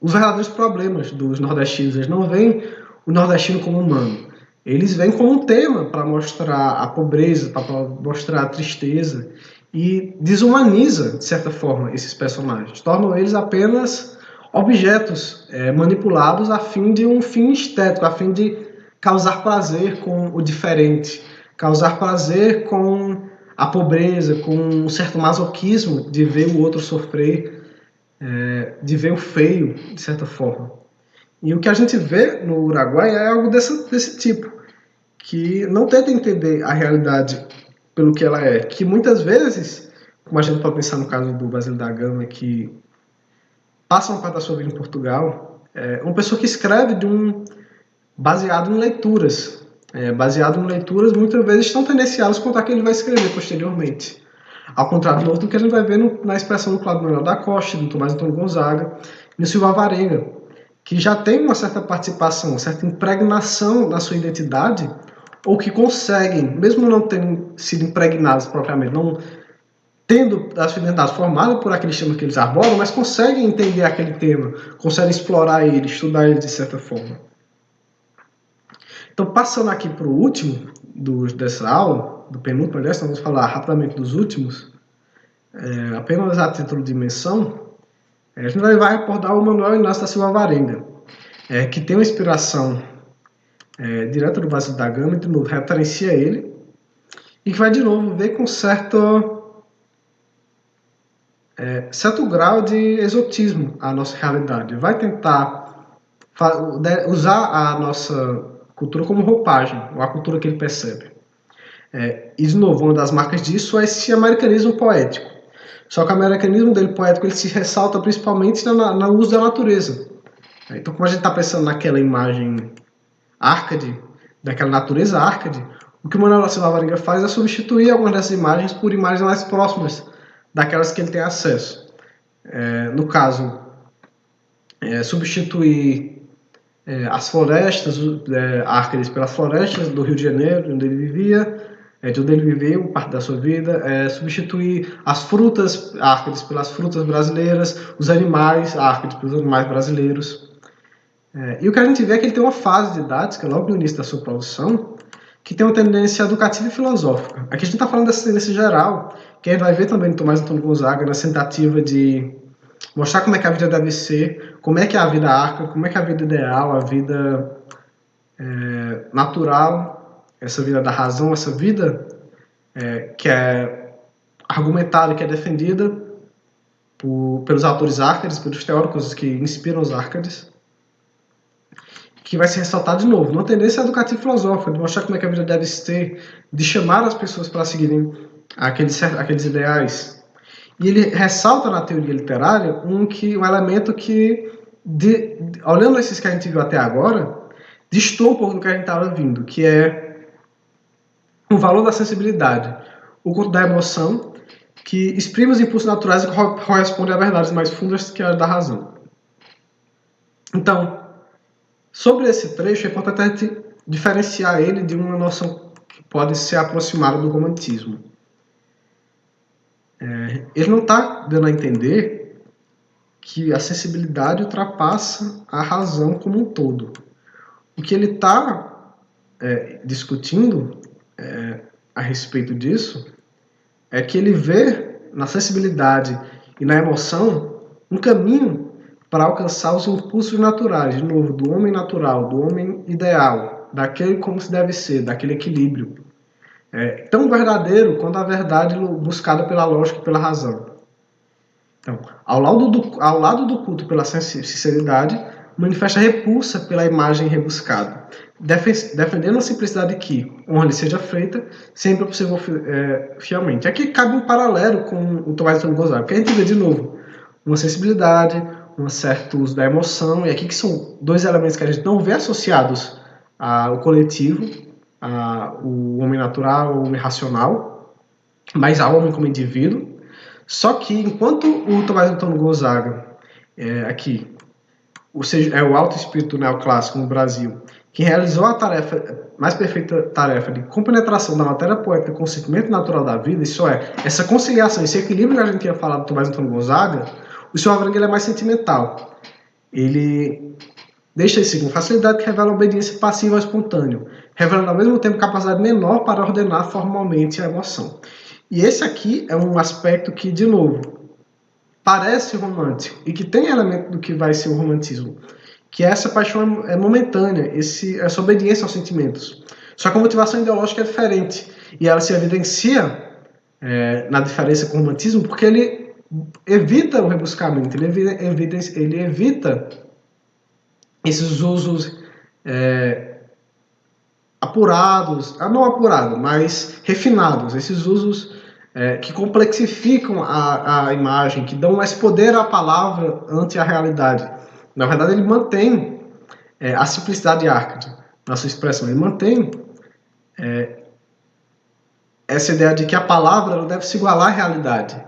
os verdadeiros problemas dos nordestinos, eles não veem o nordestino como humano. Eles vêm como um tema para mostrar a pobreza, para mostrar a tristeza, e desumaniza, de certa forma, esses personagens. Tornam eles apenas objetos manipulados a fim de um fim estético, a fim de causar prazer com o diferente, causar prazer com a pobreza, com um certo masoquismo de ver o outro sofrer, de ver o feio, de certa forma. E o que a gente vê no Uruguai é algo desse tipo, que não tenta entender a realidade pelo que ela é, que muitas vezes, como a gente pode pensar no caso do Basílio da Gama, que passa uma parte da sua vida em Portugal, uma pessoa que escreve baseado em leituras, muitas vezes tão tendenciadas quanto a que ele vai escrever posteriormente. Ao contrário do que a gente vai ver na expressão do Cláudio Manuel da Costa, do Tomás Antônio Gonzaga e do Silva Varenga, que já tem uma certa participação, uma certa impregnação da sua identidade, ou que conseguem, mesmo não tendo sido impregnados propriamente, não tendo a sua identidade formada por aqueles temas que eles arboram, mas conseguem entender aquele tema, conseguem explorar ele, estudar ele de certa forma. Então, passando aqui para o último dessa aula, do penúltimo, aliás, vamos falar rapidamente dos últimos, apenas a título de menção, a gente vai abordar o Manuel Inácio da Silva Varenga, que tem uma inspiração direta do Basílio da Gama, e de novo referencia ele, e que vai de novo ver com certo grau de exotismo a nossa realidade. Vai tentar usar a nossa cultura como roupagem, ou a cultura que ele percebe. E de novo, uma das marcas disso é esse americanismo poético. Só que o americanismo dele poético ele se ressalta principalmente no uso da natureza. Então, como a gente está pensando naquela imagem Árcade, daquela natureza Árcade, o que o Manuel da Silva Varenga faz é substituir algumas dessas imagens por imagens mais próximas daquelas que ele tem acesso. No caso, substituir as florestas Árcades pelas florestas do Rio de Janeiro, onde ele vivia, de onde ele viveu parte da sua vida, substituir as frutas Árcades pelas frutas brasileiras, os animais Árcades pelos animais brasileiros. E o que a gente vê é que ele tem uma fase didática, logo no início da sua produção, que tem uma tendência educativa e filosófica. Aqui a gente está falando dessa tendência geral, que a gente vai ver também no Tomás Antônio Gonzaga, na tentativa de mostrar como é que a vida deve ser, como é que é a vida arca, como é que é a vida ideal, a vida natural, essa vida da razão, essa vida que é argumentada, que é defendida pelos autores Árcades, pelos teóricos que inspiram os Árcades, que vai se ressaltar de novo, numa tendência educativa e filosófica, de mostrar como é que a vida deve ser, de chamar as pessoas para seguirem aqueles ideais. E ele ressalta na teoria literária um elemento que olhando esses que a gente viu até agora, destoa um pouco do que a gente estava vindo, que é o valor da sensibilidade, o culto da emoção, que exprime os impulsos naturais e corresponde a verdades mais fundas que as da razão. Então, sobre esse trecho, é importante a gente diferenciar ele de uma noção que pode ser aproximada do romantismo. Ele não está dando a entender que a sensibilidade ultrapassa a razão como um todo. O que ele está discutindo a respeito disso é que ele vê na sensibilidade e na emoção um caminho para alcançar os impulsos naturais, de novo, do homem natural, do homem ideal, daquele como se deve ser, daquele equilíbrio. Tão verdadeiro quanto a verdade buscada pela lógica e pela razão. Então, ao lado do culto pela sinceridade, manifesta repulsa pela imagem rebuscada, defendendo a simplicidade que, onde seja feita, sempre é possível fielmente. Aqui cabe um paralelo com o Tomás de Gonzaga, porque a gente vê de novo uma sensibilidade, um certo uso da emoção, e aqui que são dois elementos que a gente não vê associados ao coletivo, o homem natural, o homem racional, mas ao homem como indivíduo. Só que enquanto o Tomás Antônio Gonzaga, aqui, ou seja, é o alto espírito neoclássico no Brasil, que realizou a mais perfeita tarefa de compenetração da matéria poética com o sentimento natural da vida, isso é, essa conciliação, esse equilíbrio que a gente tinha falado do Tomás Antônio Gonzaga, o seu Alvarenga é mais sentimental. Ele deixa isso com facilidade que revela obediência passiva ao espontâneo, revelando ao mesmo tempo capacidade menor para ordenar formalmente a emoção. E esse aqui é um aspecto que, de novo, parece romântico e que tem elemento do que vai ser o romantismo, que essa paixão é momentânea, essa obediência aos sentimentos. Só que a motivação ideológica é diferente e ela se evidencia na diferença com o romantismo porque ele evita o rebuscamento, ele evita esses usos apurados, não apurados, mas refinados, esses usos que complexificam a imagem, que dão mais poder à palavra ante a realidade. Na verdade, ele mantém a simplicidade árcade na sua expressão. Ele mantém essa ideia de que a palavra ela deve se igualar à realidade,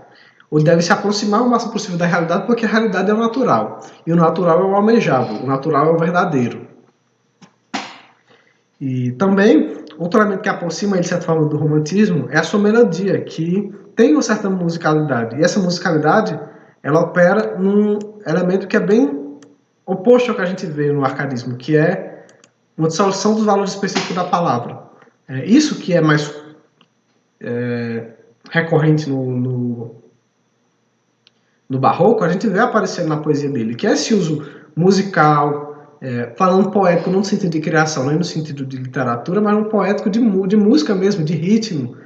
ou deve se aproximar o máximo possível da realidade, porque a realidade é o natural, e o natural é o almejável, o natural é o verdadeiro. E também, outro elemento que aproxima ele, de certa forma, do romantismo é a sua melodia, que tem uma certa musicalidade. E essa musicalidade, ela opera num elemento que é bem oposto ao que a gente vê no arcadismo, que é uma dissolução dos valores específicos da palavra. Isso que é mais recorrente no barroco, a gente vê aparecendo na poesia dele, que é esse uso musical, falando poético não no sentido de criação, nem no sentido de literatura, mas um poético de música mesmo, de ritmo,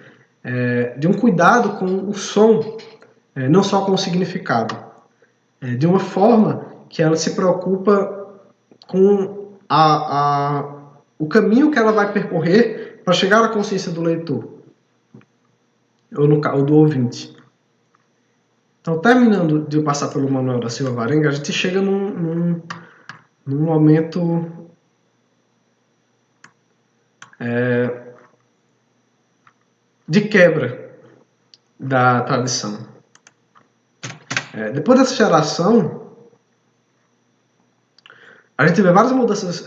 de um cuidado com o som, não só com o significado, de uma forma que ela se preocupa com o caminho que ela vai percorrer para chegar à consciência do leitor, ou do ouvinte. Então, terminando de passar pelo Manuel da Silva Varenga, a gente chega num momento de quebra da tradição. Depois dessa geração, a gente vê várias mudanças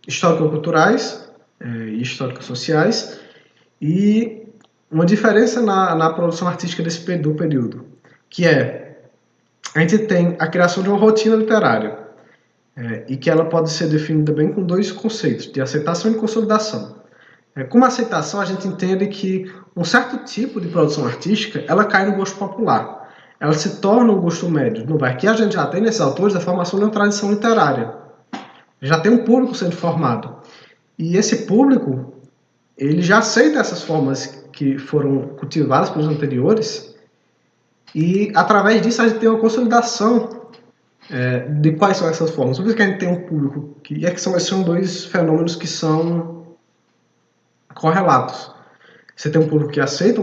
histórico-culturais e histórico-sociais e uma diferença na produção artística do período, que a gente tem a criação de uma rotina literária e que ela pode ser definida bem com dois conceitos, de aceitação e consolidação. Como aceitação, a gente entende que um certo tipo de produção artística, ela cai no gosto popular. Ela se torna um gosto médio. Aqui a gente já tem nesses autores a formação de uma tradição literária. Já tem um público sendo formado. E esse público, ele já aceita essas formas que foram cultivadas pelos anteriores e, através disso, a gente tem uma consolidação de quais são essas formas. Por isso que a gente tem um público esses são dois fenômenos que são correlatos. Você tem um público que aceita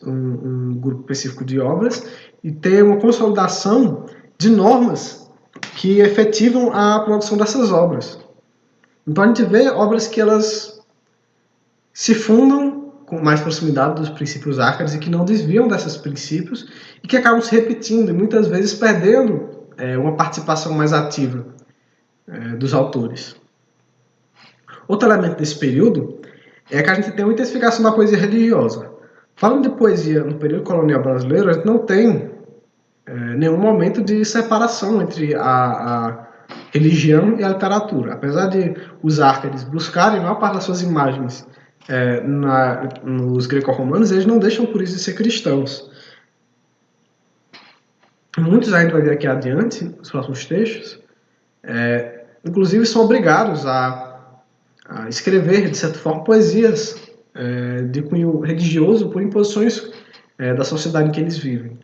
um grupo específico de obras e tem uma consolidação de normas que efetivam a produção dessas obras. Então a gente vê obras que elas se fundam com mais proximidade dos princípios árcades e que não desviam desses princípios e que acabam se repetindo e muitas vezes perdendo uma participação mais ativa dos autores. Outro elemento desse período é que a gente tem uma intensificação da poesia religiosa. Falando de poesia no período colonial brasileiro, a gente não tem nenhum momento de separação entre a religião e a literatura. Apesar de os árcades buscarem a maior parte das suas imagens nos greco-romanos, eles não deixam por isso de ser cristãos. Muitos, a gente vai ver aqui adiante, nos próximos textos, inclusive são obrigados a escrever, de certa forma, poesias de cunho religioso por imposições da sociedade em que eles vivem.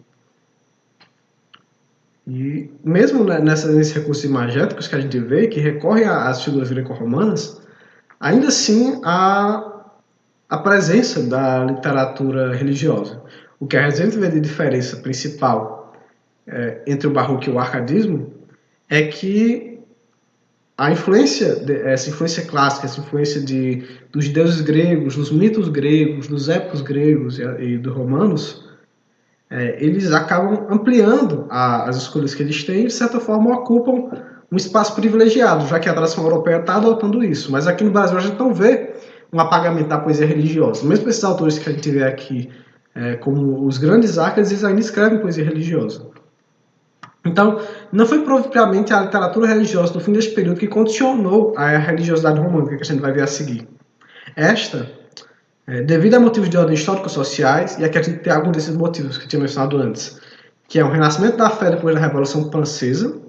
E mesmo nesses recursos imagéticos que a gente vê, que recorrem às figuras greco-romanas, ainda assim há a presença da literatura religiosa. O que a gente vê de diferença principal entre o barroco e o arcadismo é que a influência, essa influência clássica, essa influência dos deuses gregos, dos mitos gregos, dos épicos gregos e dos romanos, eles acabam ampliando as escolhas que eles têm e, de certa forma, ocupam um espaço privilegiado, já que a tradição europeia está adotando isso. Mas aqui no Brasil a gente não vê um apagamento da poesia religiosa. Mesmo esses autores que a gente vê aqui, como os grandes árcades, eles ainda escrevem poesia religiosa. Então, não foi propriamente a literatura religiosa do fim deste período que condicionou a religiosidade romântica que a gente vai ver a seguir. Esta, devido a motivos de ordem histórico-sociais, e aqui a gente tem alguns desses motivos que eu tinha mencionado antes, que é o renascimento da fé depois da Revolução Francesa,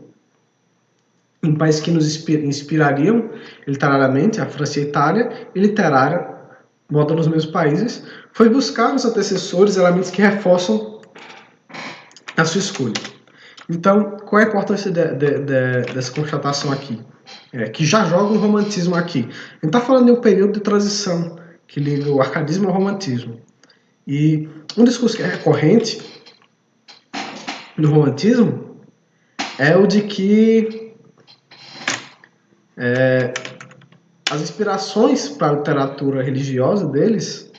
em países que nos inspirariam literariamente, a França e a Itália, e literária, moda nos mesmos países, foi buscar nos antecessores elementos que reforçam a sua escolha. Então, qual é a importância dessa constatação aqui? Que já joga o romantismo aqui. A gente está falando de um período de transição que liga o arcadismo ao romantismo. E um discurso que é recorrente no romantismo é o de que as inspirações para a literatura religiosa deles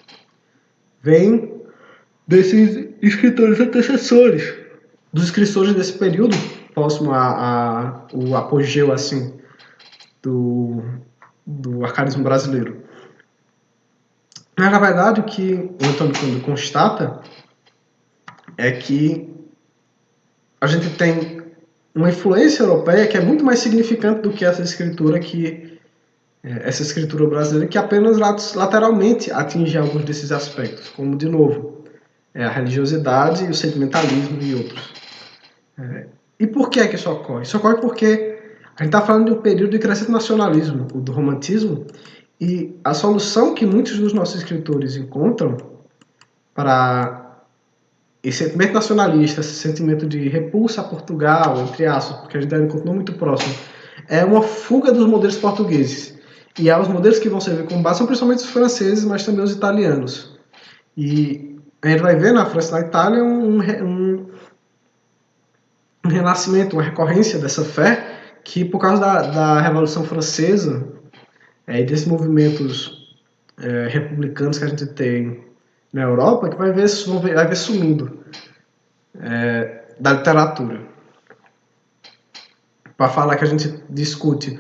vêm desses escritores antecessores, dos escritores desse período, próximo ao apogeu assim, do arcadismo brasileiro. Mas, na verdade, o que o Antônio Cândido constata é que a gente tem uma influência europeia que é muito mais significante do que essa escritura brasileira, que apenas lateralmente atinge alguns desses aspectos, como, de novo, a religiosidade, o sentimentalismo e outros. E por que é que isso ocorre? Isso ocorre porque a gente está falando de um período de crescente nacionalismo, o do romantismo, e a solução que muitos dos nossos escritores encontram para esse sentimento nacionalista, esse sentimento de repulsa a Portugal, entre aspas, porque a gente ainda continua muito próximo, é uma fuga dos modelos portugueses. E os modelos que vão servir como base são principalmente os franceses, mas também os italianos. E a gente vai ver na França e na Itália um renascimento, uma recorrência dessa fé, que por causa da Revolução Francesa e desses movimentos republicanos que a gente tem na Europa, que vai ver sumindo da literatura. Para falar que a gente discute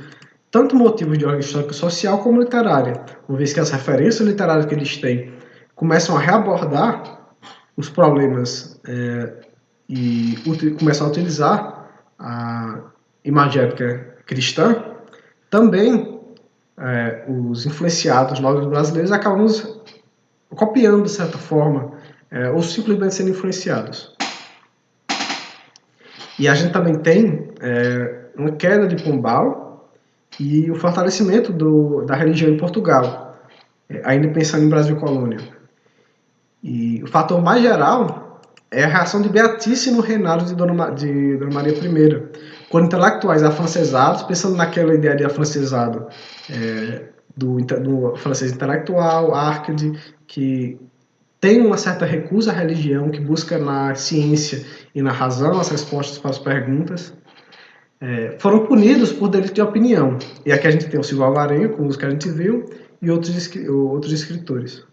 tanto motivos de ordem histórica e social como literária, uma vez que as referências literárias que eles têm começam a reabordar os problemas e começam a utilizar a imagética cristã, também os influenciados nós brasileiros acabamos copiando de certa forma ou simplesmente sendo influenciados. E a gente também tem uma queda de Pombal e o fortalecimento da religião em Portugal, ainda pensando em Brasil colônia. E o fator mais geral é a reação de Beatice no reinado de Dona Maria I, quando intelectuais afrancesados, pensando naquela ideia de afrancesado do francês intelectual, Árcade, que tem uma certa recusa à religião, que busca na ciência e na razão as respostas para as perguntas, foram punidos por delito de opinião. E aqui a gente tem o Silvio Alvarenga, como os que a gente viu, e outros escritores.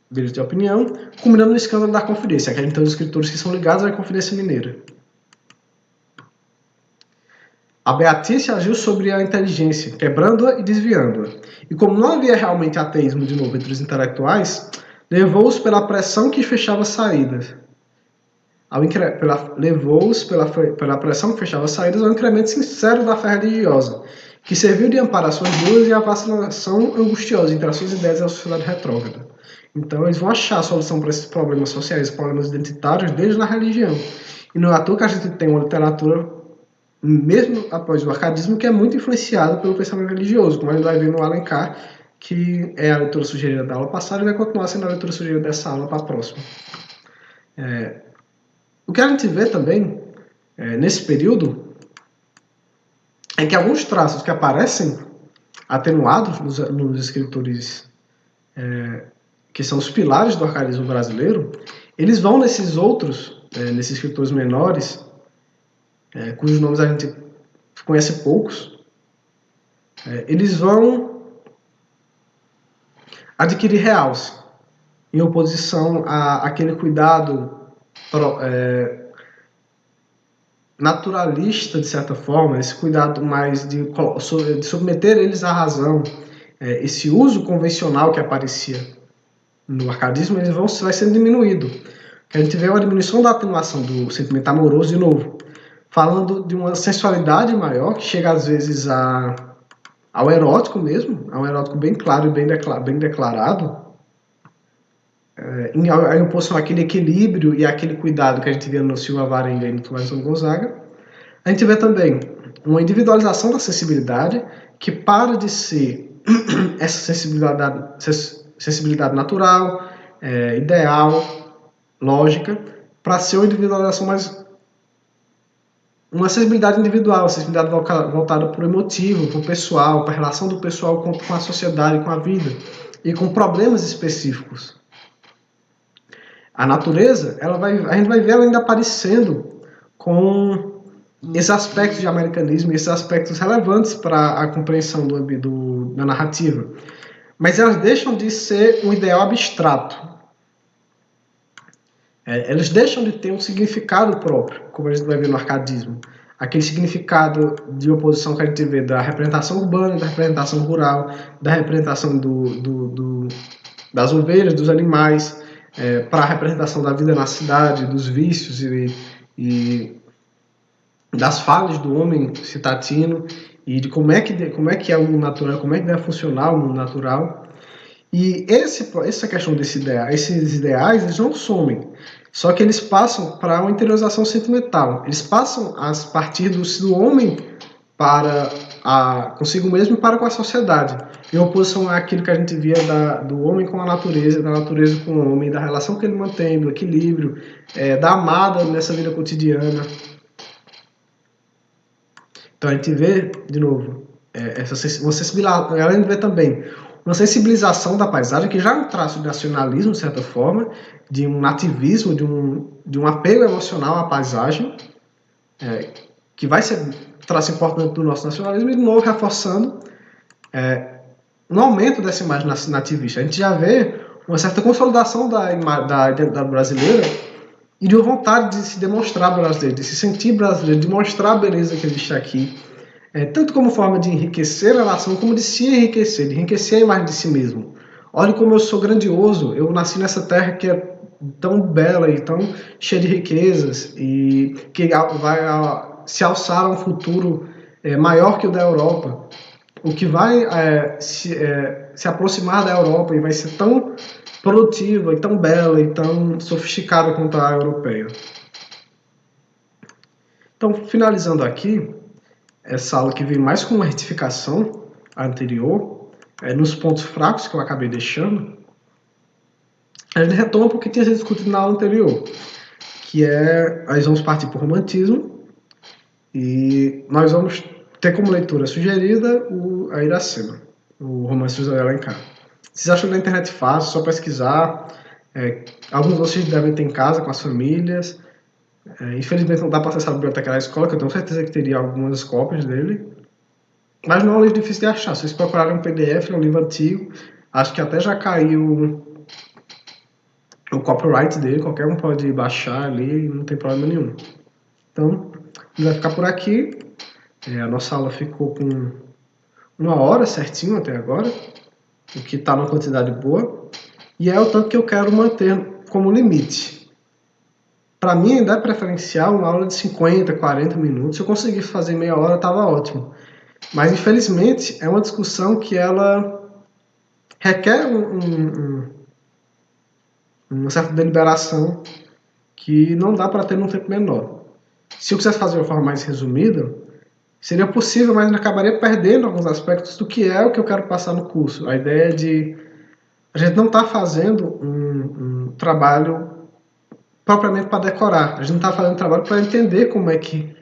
Delito de opinião, culminando no escândalo da Confidência. Aqui a gente tem os escritores que são ligados à Confidência Mineira. A Beatriz agiu sobre a inteligência, quebrando-a e desviando-a. E como não havia realmente ateísmo de novo entre os intelectuais, levou-os pela pressão que fechava saídas. Levou-os pela pressão que fechava saídas ao incremento sincero da fé religiosa, que serviu de amparo às suas dúvidas e à vacinação angustiosa entre as suas ideias e a sociedade retrógrada. Então eles vão achar a solução para esses problemas sociais, problemas identitários, desde na religião. E não é à toa que a gente tem uma literatura, mesmo após o arcadismo, que é muito influenciada pelo pensamento religioso, como a gente vai ver no Alencar, que é a leitura sugerida da aula passada e vai continuar sendo a leitura sugerida dessa aula para a próxima. O que a gente vê também, nesse período, é que alguns traços que aparecem atenuados nos escritores que são os pilares do arcadismo brasileiro, eles vão nesses outros, nesses escritores menores, cujos nomes a gente conhece poucos, eles vão adquirir realce, em oposição àquele cuidado naturalista, de certa forma, esse cuidado mais de submeter eles à razão, esse uso convencional que aparecia no arcadismo, vai sendo diminuído. A gente vê uma diminuição da atenuação do sentimento amoroso, de novo, falando de uma sensualidade maior, que chega às vezes ao erótico mesmo, a um erótico bem claro e bem declarado, em oposição àquele equilíbrio e àquele cuidado que a gente vê no Silvio Alvarenga e no Tomás Gonzaga. A gente vê também uma individualização da sensibilidade, que para de ser essa sensibilidade natural, ideal, lógica, para ser uma individualização mais... uma sensibilidade individual, uma sensibilidade voltada para o emotivo, para o pessoal, para a relação do pessoal com a sociedade, com a vida, e com problemas específicos. A natureza, a gente vai ver ela ainda aparecendo com esses aspectos de americanismo, esses aspectos relevantes para a compreensão da narrativa. Mas elas deixam de ser um ideal abstrato. Elas deixam de ter um significado próprio, como a gente vai ver no arcadismo. Aquele significado de oposição que a gente vê da representação urbana, da representação rural, da representação das ovelhas, dos animais, para a representação da vida na cidade, dos vícios e das falhas do homem citatino, e de como é que é o mundo natural, como é que deve funcionar o mundo natural. E essa questão esses ideais, eles não somem, só que eles passam para uma interiorização sentimental. Eles passam a partir do homem para consigo mesmo e para com a sociedade, em oposição àquilo que a gente via do homem com a natureza, da natureza com o homem, da relação que ele mantém, do equilíbrio, da amada nessa vida cotidiana. Então a gente vê, de novo, uma sensibilidade. A gente vê também uma sensibilização da paisagem, que já é um traço de nacionalismo, de certa forma, de um nativismo, de um apego emocional à paisagem, que vai ser um traço importante do nosso nacionalismo, e de novo reforçando um aumento dessa imagem nativista. A gente já vê uma certa consolidação da identidade brasileira e de uma vontade de se demonstrar brasileiro, de se sentir brasileiro, de mostrar a beleza que existe aqui, tanto como forma de enriquecer a nação, como de se enriquecer, de enriquecer a imagem de si mesmo. Olha como eu sou grandioso, eu nasci nessa terra que é tão bela e tão cheia de riquezas, e que vai se alçar a um futuro maior que o da Europa, o que vai se aproximar da Europa e vai ser tão produtiva e tão bela e tão sofisticada quanto a europeia. Então, finalizando aqui, essa aula que veio mais com uma retificação anterior, nos pontos fracos que eu acabei deixando, a gente retoma porque tinha sido discutido na aula anterior, que nós vamos partir para o romantismo, e nós vamos ter como leitura sugerida a Iracema, o romance de José de Alencar. Vocês acham na internet fácil, só pesquisar. Alguns de vocês devem ter em casa com as famílias. Infelizmente não dá para acessar a biblioteca da escola, que eu tenho certeza que teria algumas cópias dele. Mas não é um livro difícil de achar. Se vocês procurarem um PDF, é um livro antigo. Acho que até já caiu o copyright dele, qualquer um pode baixar ali, não tem problema nenhum. Então, vai ficar por aqui. A nossa aula ficou com 1 hora certinho até agora, o que está numa quantidade boa. E é o tanto que eu quero manter como limite. Para mim ainda é preferencial uma aula de 50, 40 minutos. Se eu conseguir fazer meia hora, estava ótimo. Mas, infelizmente, é uma discussão que ela requer uma certa deliberação que não dá para ter num tempo menor. Se eu quisesse fazer de uma forma mais resumida, seria possível, mas acabaria perdendo alguns aspectos do que é o que eu quero passar no curso. A ideia de a gente não está fazendo um trabalho propriamente para decorar. A gente não está fazendo trabalho para entender como é que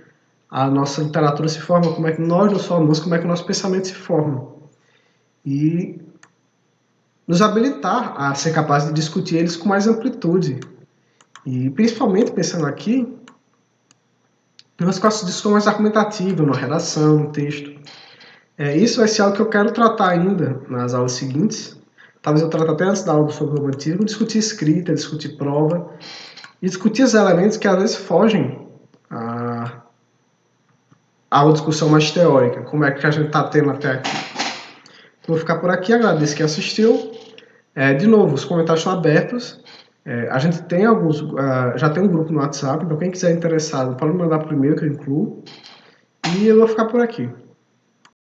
a nossa literatura se forma, como é que nós nos formamos, como é que o nosso pensamento se forma. E nos habilitar a ser capaz de discutir eles com mais amplitude. E principalmente pensando aqui, numa discussão mais argumentativa, numa redação, no texto. Isso vai ser algo que eu quero tratar ainda nas aulas seguintes. Talvez eu trate até antes da aula sobre o romantismo, discutir escrita, discutir prova, e discutir os elementos que às vezes fogem a uma discussão mais teórica, como é que a gente está tendo até aqui. Então, vou ficar por aqui, agradeço quem assistiu. De novo, os comentários estão abertos. A gente tem já tem um grupo no WhatsApp, então quem quiser interessado pode mandar por e-mail que eu incluo. E eu vou ficar por aqui.